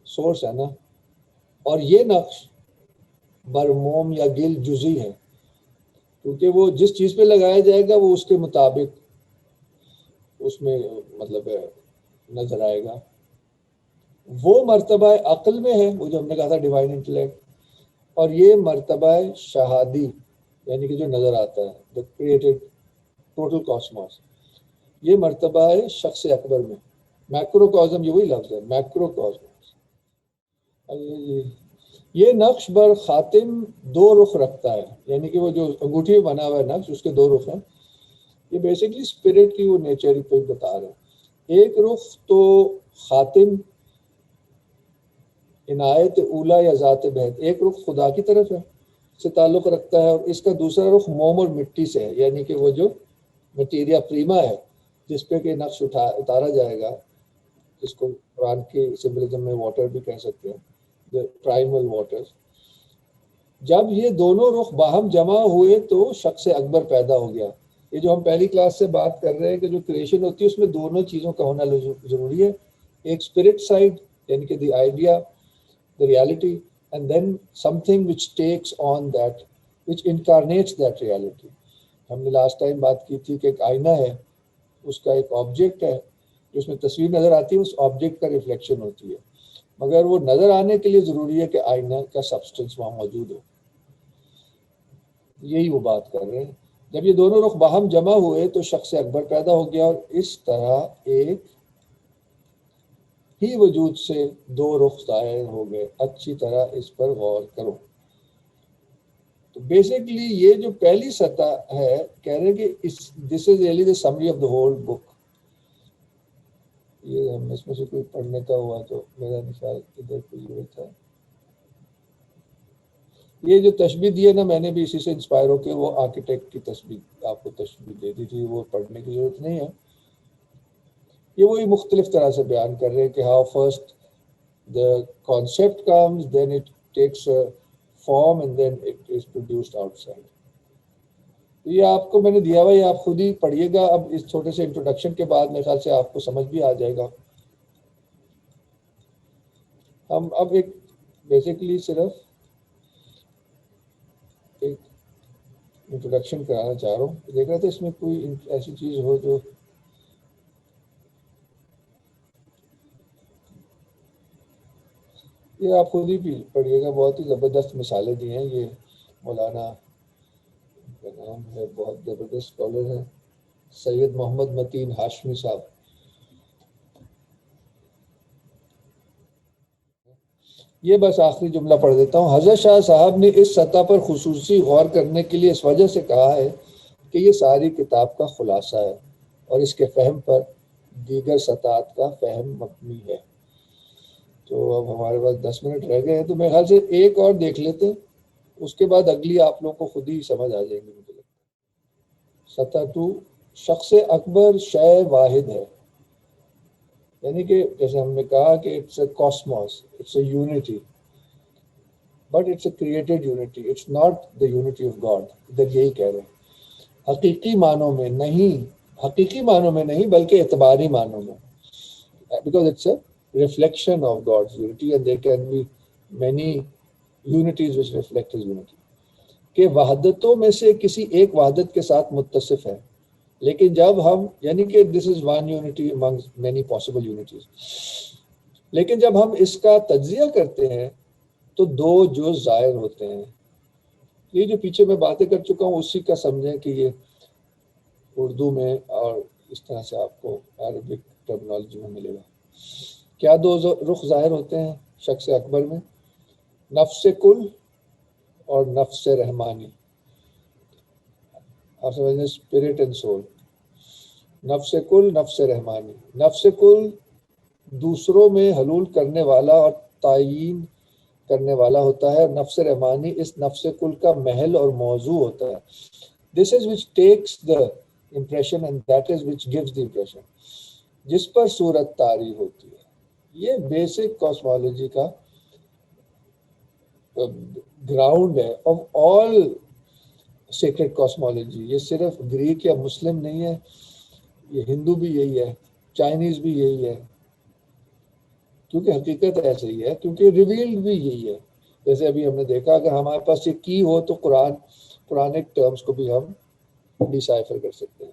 سورس ہے نا، اور یہ نقش بر موم یا گل جزئی ہے، کیونکہ وہ جس چیز پہ لگایا جائے گا وہ اس کے مطابق اس میں مطلب نظر آئے گا. وہ مرتبہ عقل میں ہے، وہ جو ہم نے کہا تھا ڈیوائن انٹلیکٹ، اور یہ مرتبہ شہادی یعنی کہ جو نظر آتا ہے، the created ٹوٹل کاسموس. یہ مرتبہ ہے شخص اکبر میں. میکرو کازم یہ وہی لفظ ہے, میکرو کاسموس. یہ نقش بر خاتم دو رخ رکھتا ہے, یعنی کہ وہ جو انگوٹھی میں بنا ہوا ہے نقش اس کے دو رخ ہیں. یہ بیسکلی اسپرٹ کی وہ نیچر کو بتا رہے ہیں. ایک رخ تو خاتم عنایت اولا یا ذات بہت, ایک رخ خدا کی طرف ہے سے تعلق رکھتا ہے, اور اس کا دوسرا رخ موم اور مٹی سے ہے, یعنی کہ وہ جو مٹیریا پریما ہے جس پہ کہ نقش اتارا جائے گا, جس کو قرآن کے سمبلزم میں واٹر بھی کہہ سکتے ہیں, پرائمل واٹر. جب یہ دونوں رخ باہم جمع ہوئے تو شخص اکبر پیدا ہو گیا. یہ جو ہم پہلی کلاس سے بات کر رہے ہیں کہ جو کریشن ہوتی ہے اس میں دونوں چیزوں کا ہونا ضروری ہے. ایک اسپرٹ سائڈ یعنی کہ the idea, the reality, and then something which takes on that, which incarnates that reality. ہم نے لاسٹ ٹائم بات کی تھی کہ ایک آئینہ ہے, اس کا ایک آبجیکٹ ہے, اس میں تصویر نظر آتی ہے, اس آبجیکٹ کا ریفلیکشن ہوتی ہے, مگر وہ نظر آنے کے لیے ضروری ہے کہ آئینہ کا سبسٹنس وہاں موجود ہو. یہی وہ بات کر رہے ہیں. جب یہ دونوں رخ باہم جمع ہوئے تو شخص اکبر پیدا ہو گیا, اور اس طرح ایک ہی وجود سے دو رخ ظاہر ہو گئے. اچھی طرح اس پر غور کرو. تو بیسکلی یہ جو پہلی سطح ہے, کہہ رہے کہ this is really the summary of the whole book. یہ ہم اس میں سے کوئی پڑھنے کا ہوا تو میرا مثال ادھر کوئی ہوا تھا. یہ جو تشبیہ دی ہے نا, میں نے بھی اسی سے انسپائر ہو کے وہ آرکیٹیکٹ کی تشبیہ آپ کو تشبیہ دے دی تھی, وہ پڑھنے کی ضرورت نہیں ہے. یہ وہی مختلف طرح سے بیان کر رہے ہیں کہ how first the concept comes, then it takes form and then it is produced outside. یہ آپ کو میں نے دیا ہوا, یہ آپ خود ہی پڑھیے گا. اب اس چھوٹے سے انٹروڈکشن کے بعد میرے خیال سے آپ کو سمجھ بھی آ جائے گا. ہم اب ایک بیسکلی صرف ایک انٹروڈکشن کرانا چاہ رہا ہوں. دیکھ رہا تھا اس میں کوئی ایسی چیز ہو جو یہ آپ خود ہی بھی پڑھیے گا. بہت ہی زبردست مثالیں دی ہیں. یہ مولانا کا نام ہے, بہت زبردست اسکالر ہیں, سید محمد متین ہاشمی صاحب. یہ بس آخری جملہ پڑھ دیتا ہوں. حضرت شاہ صاحب نے اس سطح پر خصوصی غور کرنے کے لیے اس وجہ سے کہا ہے کہ یہ ساری کتاب کا خلاصہ ہے اور اس کے فہم پر دیگر سطحات کا فہم مبنی ہے. تو اب ہمارے پاس 10 منٹ رہ گئے ہیں, تو میرے خیال سے ایک اور دیکھ لیتے ہیں, اس کے بعد اگلی آپ لوگوں کو خود ہی سمجھ آ جائیں گی. مجھے لگتا ہے سطح 2, شخص اکبر شے واحد ہے, یعنی کہ جیسے ہم نے کہا کہ it's a cosmos, it's a unity, but it's a created unity, it's not the unity of God. ادھر یہی کہہ رہے ہیں. حقیقی معنوں میں نہیں بلکہ اعتباری معنوں میں, because it's a reflection of God's unity and there can be many unities which reflect his unity. کہ وحدتوں میں سے کسی ایک وحدت کے ساتھ متصف ہے, لیکن جب ہم یعنی کہ this is one unity among many possible unities, لیکن جب ہم اس کا تجزیہ کرتے ہیں تو دو جز ظاہر ہوتے ہیں. یہ جو پیچھے میں باتیں کر چکا ہوں اسی کا سمجھیں کہ یہ اردو میں اور اس طرح سے آپ کو عربک ٹرمنالوجی میں ملے گا. کیا دو رخ ظاہر ہوتے ہیں شخص اکبر میں؟ نفس کل اور نفس رحمانی. آپ سمجھیں اسپرٹ اینڈ سول. نفس کل, نفس رحمانی. نفس کل دوسروں میں حلول کرنے والا اور تعین کرنے والا ہوتا ہے, اور نفس رحمانی اس نفس کل کا محل اور موضوع ہوتا ہے. This is which takes the impression and that is which gives the impression, جس پر صورت طاری ہوتی ہے. یہ بیسک کاسمالوجی کا گراؤنڈ ہے آف آل سیکرڈ کاسمالوجی. یہ صرف گریک یا مسلم نہیں ہے, یہ ہندو بھی یہی ہے, چائنیز بھی یہی ہے, کیونکہ حقیقت ایسے ہی ہے, کیونکہ ریویلڈ بھی یہی ہے. جیسے ابھی ہم نے دیکھا اگر ہمارے پاس یہ کی ہو تو قرآنک ٹرمز کو بھی ہم ڈیسائفر کر سکتے ہیں.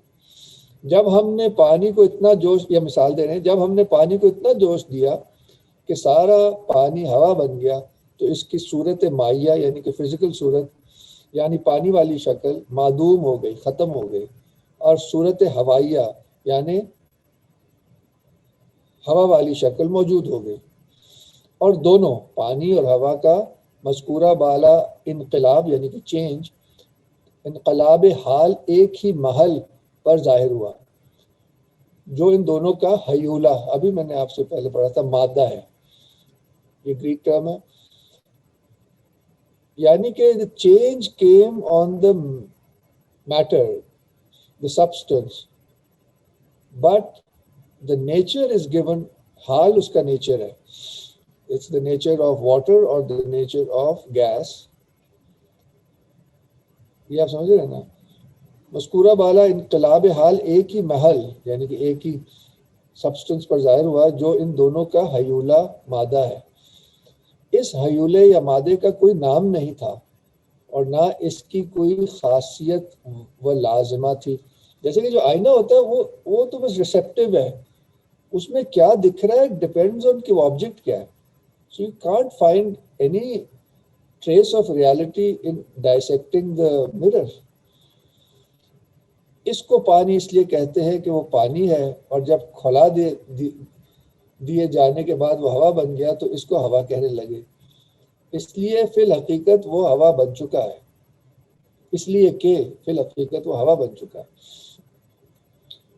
جب ہم نے پانی کو اتنا جوش, یا مثال دے رہے ہیں, جب ہم نے پانی کو اتنا جوش دیا کہ سارا پانی ہوا بن گیا تو اس کی صورت مائیہ یعنی کہ فزیکل صورت یعنی پانی والی شکل معدوم ہو گئی, ختم ہو گئی, اور صورت ہوائیہ یعنی ہوا والی شکل موجود ہو گئی، اور دونوں پانی اور ہوا کا مذکورہ بالا انقلاب یعنی کہ چینج، انقلاب حال ایک ہی محل پر ظاہر ہوا، جو ان دونوں کا حیولہ، ابھی میں نے آپ سے پہلے پڑھا تھا، مادہ ہے، یہ گریک ٹرم ہے، یعنی کہ the change came on the matter, the substance, but the nature is given، حال اس کا نیچر ہے، it's the nature of water or the nature of gas، یہ آپ سمجھ رہے ہیں نا؟ مذکورہ بالا انقلاب حال ایک ہی محل یعنی کہ ایک ہی سبسٹنس پر ظاہر ہوا، جو ان دونوں کا حیولہ مادہ ہے۔ اس حیولے یا مادے کا کوئی نام نہیں تھا اور نہ اس کی کوئی خاصیت و لازمہ تھی۔ جیسے کہ جو آئینہ ہوتا ہے وہ تو بس ریسیپٹیو ہے، اس میں کیا دکھ رہا ہے ڈپینڈز آن کہ وہ آبجیکٹ کیا ہے۔ So you can't find any trace of reality in dissecting the mirror۔ اس کو پانی اس لیے کہتے ہیں کہ وہ پانی ہے، اور جب کھلا دیے جانے کے بعد وہ ہوا بن گیا تو اس کو ہوا کہنے لگے، اس لیے فی الحقیقت وہ ہوا بن چکا ہے، اس لیے کہ فی الحقیقت وہ ہوا بن چکا ہے۔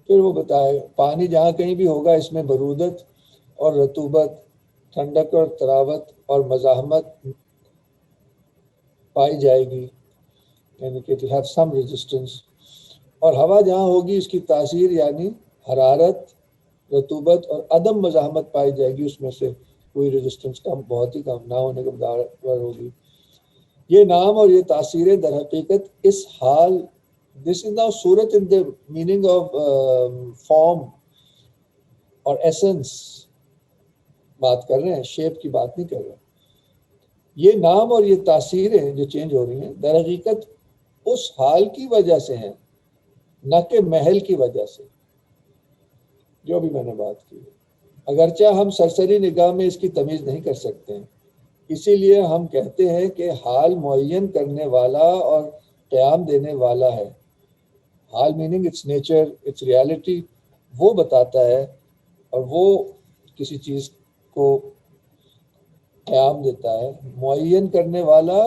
پھر وہ بتائے پانی جہاں کہیں بھی ہوگا اس میں برودت اور رطوبت، ٹھنڈک اور تراوت اور مزاحمت پائی جائے گی، یعنی کہ to have some resistance، اور ہوا جہاں ہوگی اس کی تاثیر یعنی حرارت، رطوبت اور عدم مزاحمت پائی جائے گی، اس میں سے کوئی ریزسٹنس کم، بہت ہی کم نہ ہونے کے برابر ہوگی۔ یہ نام اور یہ تاثیریں در حقیقت اس حال، دس از ناؤ صورت ان دا میننگ آف فارم اور ایسنس بات کر رہے ہیں، شیپ کی بات نہیں کر رہے ہیں۔ یہ نام اور یہ تاثیریں جو چینج ہو رہی ہیں در حقیقت اس حال کی وجہ سے ہیں، نہ کہ محل کی وجہ سے، جو بھی میں نے بات کی۔ اگرچہ ہم سرسری نگاہ میں اس کی تمیز نہیں کر سکتے ہیں، اسی لیے ہم کہتے ہیں کہ حال معین کرنے والا اور قیام دینے والا ہے۔ حال meaning its nature, its reality, وہ بتاتا ہے اور وہ کسی چیز کو قیام دیتا ہے۔ معین کرنے والا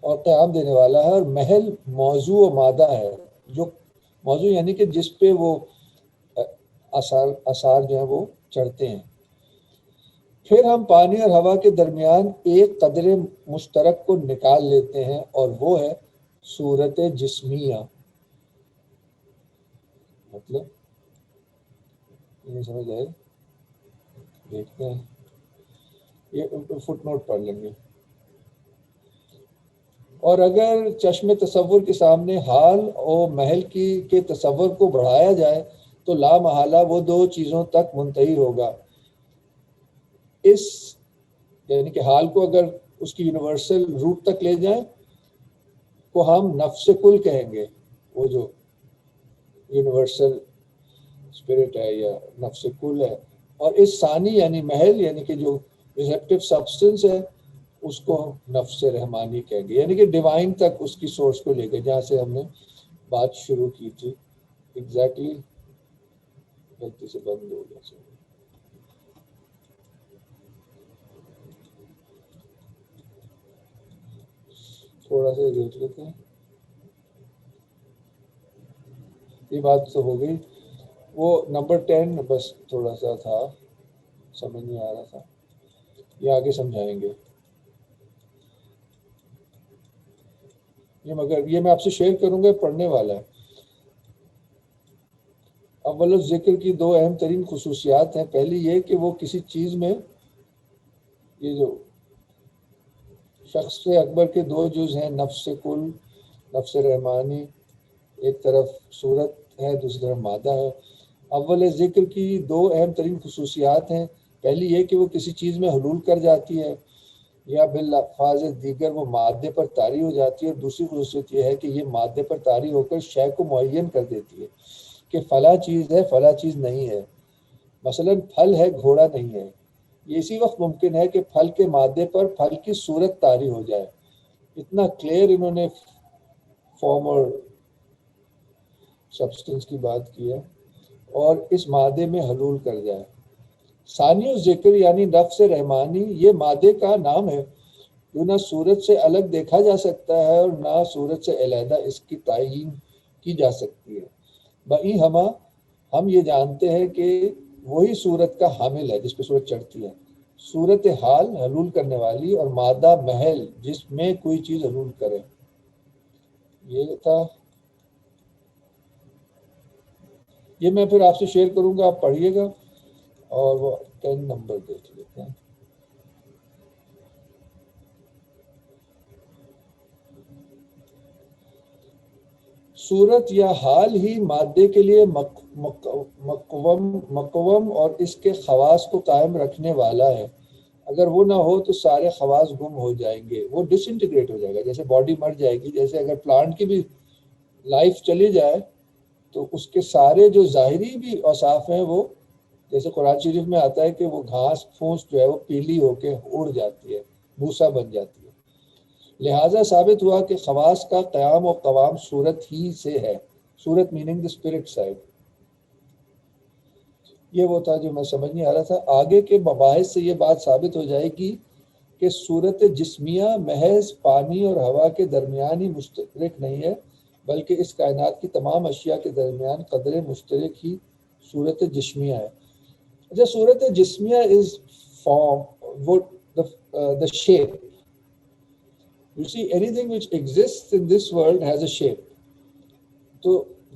اور قیام دینے والا ہے، اور محل موضوع و مادہ ہے، جو موضوع یعنی کہ جس پہ وہ آثار جو ہیں وہ چڑھتے ہیں۔ پھر ہم پانی اور ہوا کے درمیان ایک قدر مشترک کو نکال لیتے ہیں، اور وہ ہے صورت جسمیہ۔ مطلب یہ سمجھ آئے؟ دیکھتے ہیں، یہ فٹ نوٹ پڑھ لیں گے۔ اور اگر چشم تصور کے سامنے حال اور محل کے تصور کو بڑھایا جائے تو لا محالہ وہ دو چیزوں تک منتہی ہوگا۔ اس یعنی کہ حال کو اگر اس کی یونیورسل روٹ تک لے جائیں کو ہم نفس کل کہیں گے، وہ جو یونیورسل اسپرٹ ہے یا نفس کل ہے۔ اور اس ثانی یعنی محل یعنی کہ جو ریسیپٹیو سبسٹنس ہے اس کو نفس رحمانی کہیں گے، یعنی کہ ڈیوائن تک اس کی سورس کو لے کے، جہاں سے ہم نے بات شروع کی تھی۔ ایگزیکٹلی غلطی سے بند ہو گیا سر۔ تھوڑا سا دیکھ لیتے ہیں، یہ بات تو ہو گئی۔ وہ نمبر 10 بس تھوڑا سا تھا، سمجھ نہیں آ رہا تھا، یہ آگے سمجھائیں گے۔ یہ میں آپ سے شیئر کروں گا، پڑھنے والا ہے۔ اول ذکر کی دو اہم ترین خصوصیات ہیں۔ پہلی یہ کہ وہ کسی چیز میں، یہ جو شخص اکبر کے دو جز ہیں، نفس کل، نفس رحمانی، ایک طرف صورت ہے دوسری طرف مادہ ہے۔ اول ذکر کی دو اہم ترین خصوصیات ہیں۔ پہلی یہ کہ وہ کسی چیز میں حلول کر جاتی ہے، یا بالالفاظ دیگر وہ مادے پر طاری ہو جاتی ہے، اور دوسری خصوصیت یہ ہے کہ یہ مادے پر طاری ہو کر شے کو معین کر دیتی ہے کہ فلاں چیز ہے فلاں چیز نہیں ہے۔ مثلا پھل ہے گھوڑا نہیں ہے، یہ اسی وقت ممکن ہے کہ پھل کے مادے پر پھل کی صورت طاری ہو جائے۔ اتنا کلیئر انہوں نے فارمر سبسٹنس کی بات کی ہے اور اس مادے میں حلول کر جائے. ثانی الذکر یعنی نفس رحمانی یہ مادے کا نام ہے جو نہ صورت سے الگ دیکھا جا سکتا ہے اور نہ صورت سے علیحدہ اس کی تعین کی جا سکتی ہے. بئی ہم یہ جانتے ہیں کہ وہی صورت کا حامل ہے جس پہ صورت چڑھتی ہے. صورت حال حلول کرنے والی اور مادہ محل جس میں کوئی چیز حلول کرے. یہ تھا. یہ میں پھر آپ سے شیئر کروں گا, آپ پڑھیے گا اور وہ 10 نمبر دیکھ لیتے ہیں. صورت یا حال ہی مادے کے لیے مقوم اور اس کے خواص کو قائم رکھنے والا ہے. اگر وہ نہ ہو تو سارے خواص گم ہو جائیں گے, وہ ڈس انٹیگریٹ ہو جائے گا, جیسے باڈی مر جائے گی. جیسے اگر پلانٹ کی بھی لائف چلی جائے تو اس کے سارے جو ظاہری بھی اوصاف ہیں وہ, جیسے قرآن شریف میں آتا ہے کہ وہ گھاس پھوس جو ہے وہ پیلی ہو کے اڑ جاتی ہے, بھوسا بن جاتی ہے. لہٰذا ثابت ہوا کہ خواص کا قیام و قوام صورت ہی سے ہے. صورت میننگ دا اسپرٹ سائڈ. یہ وہ تھا جو میں سمجھ نہیں آ رہا تھا. آگے کے مباحث سے یہ بات ثابت ہو جائے گی کہ صورت جسمیہ محض پانی اور ہوا کے درمیان ہی مشترک نہیں ہے, بلکہ اس کائنات کی تمام اشیاء کے درمیان قدر مشترک ہی صورت جسمیہ ہے. اچھا, صورت جسمیہ is form, the shape. You see, anything which exists in this world has a shape. So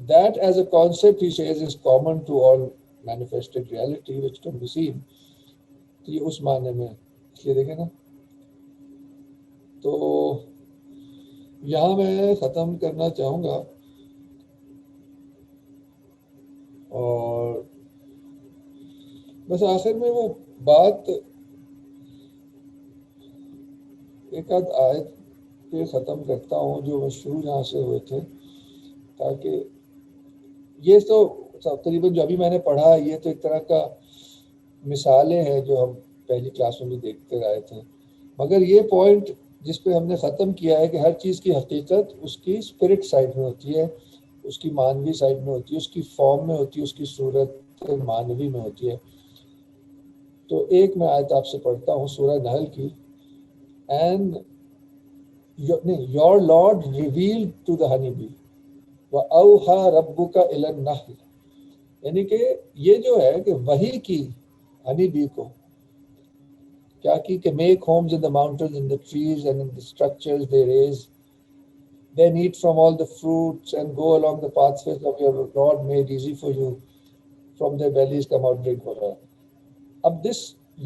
that as a concept, he says, is common to all manifested reality which can be seen. تو یہ اس معنی میں اس لیے دیکھیں نا. تو یہاں میں ختم کرنا چاہوں گا اور بس آخر میں وہ بات ایک آدھ آیت پہ ختم کرتا ہوں جو میں شروع یہاں سے ہوئے تھے, تاکہ یہ تو تقریباً جو ابھی میں نے پڑھا یہ تو ایک طرح کا مثالیں ہیں جو ہم پہلی کلاس میں بھی دیکھتے رہے تھے, مگر یہ پوائنٹ جس پہ ہم نے ختم کیا ہے کہ ہر چیز کی حقیقت اس کی اسپرٹ سائڈ میں ہوتی ہے, اس کی مانوی سائڈ میں ہوتی ہے, اس کی فارم میں ہوتی ہے, اس کی صورت مانوی میں ہوتی ہے. تو ایک میں آیت آپ سے پڑھتا ہوں سورہ نحل کی. And your Lord revealed to the honeybee وَأَوْحَى رَبُّكَ إِلَى النَّحْلِ, یعنی کہ یہ جو ہے کہ وحی کی ہنی بی کو کیا کی کہ make homes in the mountains, in the trees and in the structures they raise, then eat from all the fruits and go along the pathways of your Lord made easy for you, from their bellies come out drink water. اب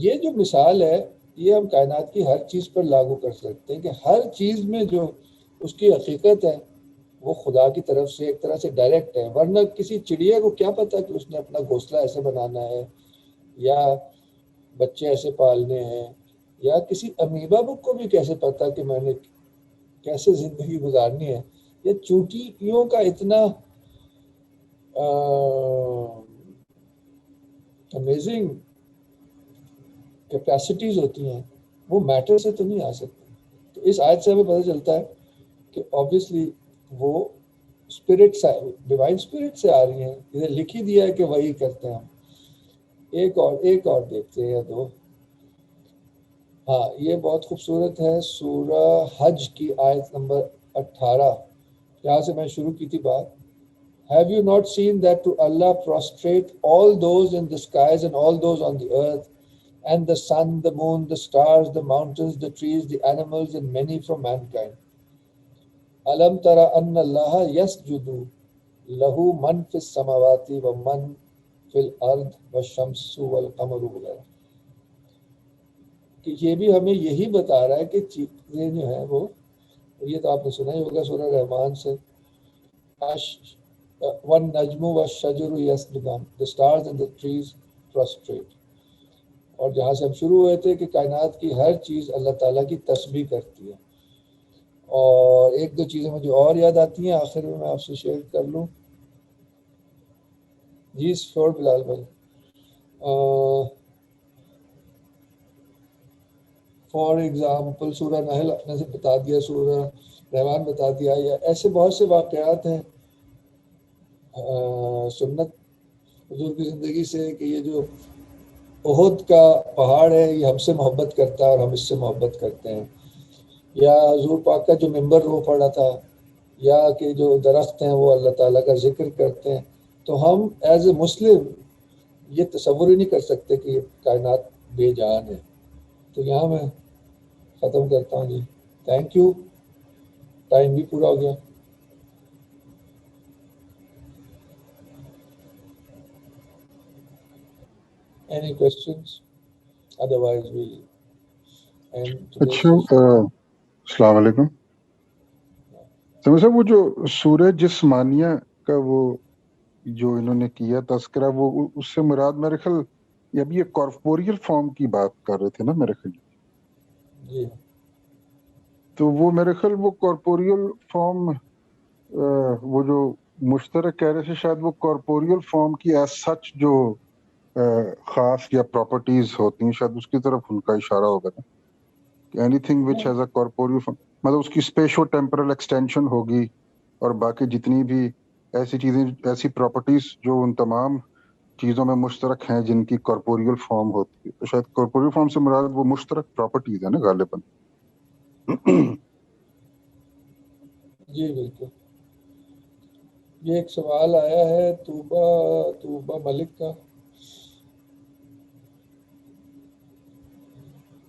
یہ جو مثال ہے یہ ہم کائنات کی ہر چیز پر لاگو کر سکتے ہیں کہ ہر چیز میں جو اس کی حقیقت ہے وہ خدا کی طرف سے ایک طرح سے ڈائریکٹ ہے. ورنہ کسی چڑیا کو کیا پتا کہ اس نے اپنا گھونسلہ ایسے بنانا ہے یا بچے ایسے پالنے ہیں, یا کسی امیبا بک کو بھی کیسے پتا کہ میں نے کیسے زندگی گزارنی ہے. یہ چونٹیوں کا اتنا امیزنگ کیپیسٹیز ہوتی ہیں, وہ میٹر سے تو نہیں آ سکتی. تو اس آیت سے ہمیں پتہ چلتا ہے کہ آبویسلی وہ اسپرٹ سے, ڈیوائن اسپرٹ سے آ رہی ہیں. ادھر لکھ ہی دیا ہے کہ وہی کرتے ہیں ہم. ایک اور دیکھتے ہیں یا دو. ہاں, یہ بہت خوبصورت ہے, سورہ حج کی آیت نمبر 18. یہاں سے میں شروع کی تھی بات. Have you not seen that to Allah prostrate all those in the skies and all those on the earth, and the sun, the moon, the stars, the mountains, the trees, the animals, and many from mankind? Alam tara anna Allah yasjudu lahu man fis samawati wa man fil ard wa shamsu wal qamaru wal. کہ یہ بھی ہمیں یہی بتا رہا ہے کہ چیزیں جو ہیں وہ, یہ تو آپ نے سنا ہی ہوگا سورہ رحمان سے, وَالنَّجْمُ وَالشَّجَرُ يَسْجُدَانِ, the stars and the trees prostrate. اور جہاں سے ہم شروع ہوئے تھے کہ کائنات کی ہر چیز اللہ تعالیٰ کی تسبیح کرتی ہے. اور ایک دو چیزیں مجھے اور یاد آتی ہیں, آخر میں آپ سے شیئر کر لوں. جی شور بلال بھائی. فار ایگزامپل سورہ نحل نے سے بتا دیا, سورہ رحمان بتا دیا، یا ایسے بہت سے واقعات ہیں سنت حضور کی زندگی سے کہ یہ جو احد کا پہاڑ ہے یہ ہم سے محبت کرتا ہے اور ہم اس سے محبت کرتے ہیں، یا حضور پاک کا جو ممبر رو پڑا تھا، یا کہ جو درخت ہیں وہ اللہ تعالیٰ کا ذکر کرتے ہیں. تو ہم ایز اے مسلم یہ تصور ہی نہیں کر سکتے کہ یہ کائنات بے جان ہے. تو یہاں میں ختم کرتا ہوں جی. تھینک یو، ٹائم بھی پورا ہو گیا. Any questions? Otherwise we'll end today's اچھا، session. السلام علیکم. سمجھ صاحب وہ جو سورہ جسمانیہ کا وہ جو انہوں نے کیا تذکرہ، وہ اس سے مراد میرے خیال اب یہ کارپوریل فارم کی بات کر رہے تھے نا میرے خیال. جی تو وہ میرے خیال وہ کارپوریل فارم وہ جو مشترک کہہ رہے تھے شاید وہ کارپوریل فارم کی ایز سچ جو خاص یا پراپرٹیز ہوتی ہیں شاید اس کی طرف ان کا اشارہ ہوگا نا کہ anything which has a corporeal form, مطلب اس کی اسپیشو ٹیمپرل ایکسٹینشن ہوگی اور باقی جتنی بھی ایسی چیزیں ایسی پراپرٹیز جو ان تمام چیزوں میں مشترک ہیں جن کی کارپوریل فارم ہوتی ہے. تو شاید کارپوریل فارم سے مراد وہ مشترک پراپرٹیز ہے نا غالباً. جی بالکل. یہ ایک سوال آیا ہے توبہ ملک کا.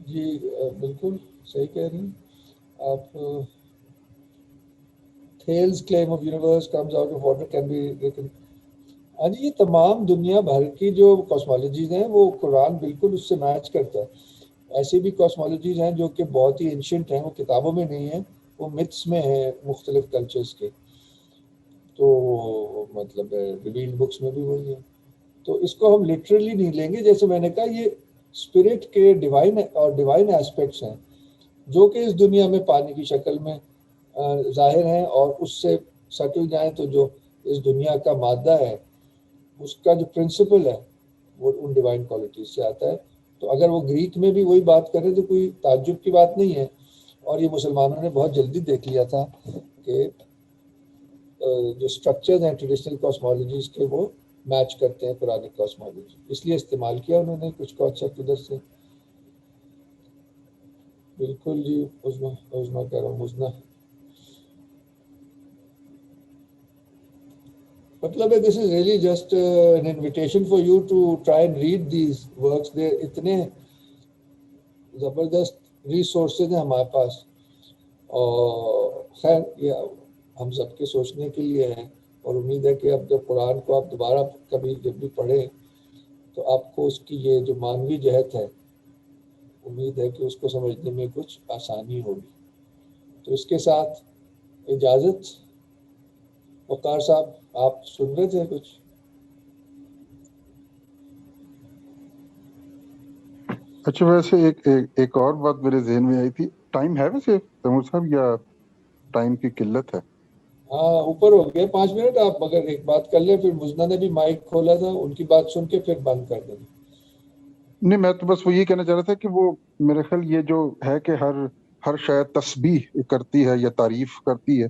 جی بالکل صحیح کہہ رہی ہیں آپ. Thales claim of universe comes out of water can be reckon. ہاں جی، یہ تمام دنیا بھر کی جو کاسمالوجیز ہیں وہ قرآن بالکل اس سے میچ کرتا ہے. ایسی بھی کاسمالوجیز ہیں جو کہ بہت ہی انشنٹ ہیں، وہ کتابوں میں نہیں ہیں، وہ متس میں ہیں مختلف کلچرز کے. تو مطلب ریویلڈ بکس میں بھی وہی ہے. تو اس کو ہم لٹرلی نہیں لیں گے. جیسے میں نے کہا یہ اسپرٹ کے ڈیوائن ایسپیکٹس ہیں جو کہ اس دنیا میں پانی کی شکل میں ظاہر ہیں، اور اس سے سٹل جائیں تو جو اس دنیا کا مادہ ہے اس کا جو پرنسپل ہے وہ ان ڈیوائن کوالٹیز سے آتا ہے. تو اگر وہ گریک میں بھی وہی بات کریں تو کوئی تعجب کی بات نہیں ہے. اور یہ مسلمانوں نے بہت جلدی دیکھ لیا تھا کہ جو اسٹرکچرز ہیں ٹریڈیشنل کاسمالوجیز کے وہ میچ کرتے ہیں قرآنک کاسمالوجی، اس لیے استعمال کیا انہوں نے کچھ کانسیپٹ ادھر سے. بالکل جی. عظما کہہ رہا ہوں مزنا. مطلب ہے this is really just an invitation for you to try and read these works. دے اتنے زبردست ریسورسز ہیں ہمارے پاس، اور خیر یہ ہم سب کے سوچنے کے لیے ہے. اور امید ہے کہ اب جب قرآن کو آپ دوبارہ کبھی جب بھی پڑھیں تو آپ کو اس کی یہ جو مانوی جہت ہے امید ہے کہ اس کو سمجھنے میں کچھ آسانی ہوگی. تو اس کے ساتھ اجازت. وقار صاحب آپ سن رہے تھے کچھ؟ اچھا، ویسے ایک اور بات میرے ذہن میں آئی تھی. ٹائم ہے ویسے تیمور صاحب یا ٹائم کی قلت ہے؟ ہاں اوپر ہو گیا 5 منٹ. آپ اگر ایک بات کر لیں، پھر مزنا نے بھی مائک کھولا تھا، ان کی بات سن کے پھر بند کر دیں. نہیں، میں تو بس وہ یہ کہنا چاہ رہا تھا کہ وہ میرے خیال یہ جو ہے کہ ہر شاید تسبیح کرتی ہے یا تعریف کرتی ہے،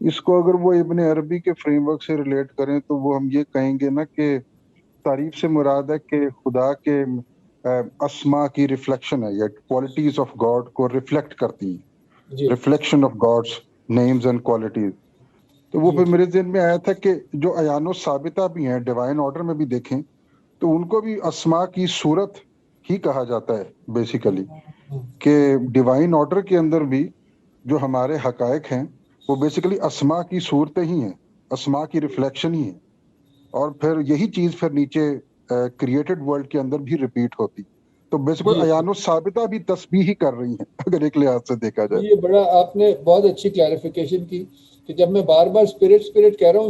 اس کو اگر وہ ابن عربی کے فریم ورک سے ریلیٹ کریں تو وہ ہم یہ کہیں گے نا کہ تعریف سے مراد ہے کہ خدا کے اسما کی ریفلیکشن ہے یا کوالٹیز آف گاڈ کو ریفلیکٹ کرتی ہیں، جی reflection of God's names and qualities. تو وہ جی پھر میرے ذہن میں آیا تھا کہ جو عیان و ثابتہ بھی ہیں ڈیوائن آرڈر میں بھی دیکھیں تو ان کو بھی اسما کی صورت ہی کہا جاتا ہے بیسیکلی، کہ ڈیوائن آرڈر کے اندر بھی جو ہمارے حقائق ہیں وہ بیسیکلی اسما کی صورتیں ہی ہیں، اسما کی ریفلیکشن ہی ہیں. اور پھر یہی چیز پھر نیچے کریٹڈ ورلڈ کے اندر بھی ریپیٹ ہوتی. تو بیسیکلی جی عیان و ثابتہ بھی تسبیح ہی کر رہی ہیں اگر ایک لحاظ سے دیکھا جائے. یہ بڑا آپ نے بہت اچھی کلیریفیکیشن کی کہ جب میں بار بار اسپرٹ کہہ رہا ہوں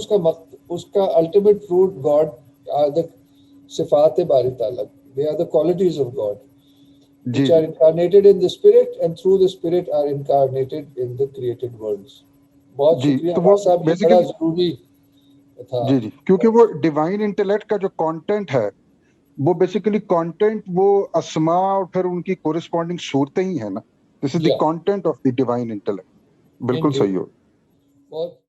اس کا ultimate root God are the صفات باری تعالیٰ. They are the qualities of God جی which are incarnated in the spirit and through the spirit are incarnated in the created worlds. بہت جی. شکریہ تو وہ ہمارے صاحب، یہ بڑا بیسیکلی ضروری تھا. جی کیونکہ وہ ڈیوائن انٹلیکٹ کا جو کانٹینٹ ہے وہ بیسیکلی کانٹینٹ وہ اسما اور پھر ان کی کورسپونڈنگ صورتیں ہی ہیں نا. دس از دی یا content of the divine intellect. بالکل صحیح ہو. بہت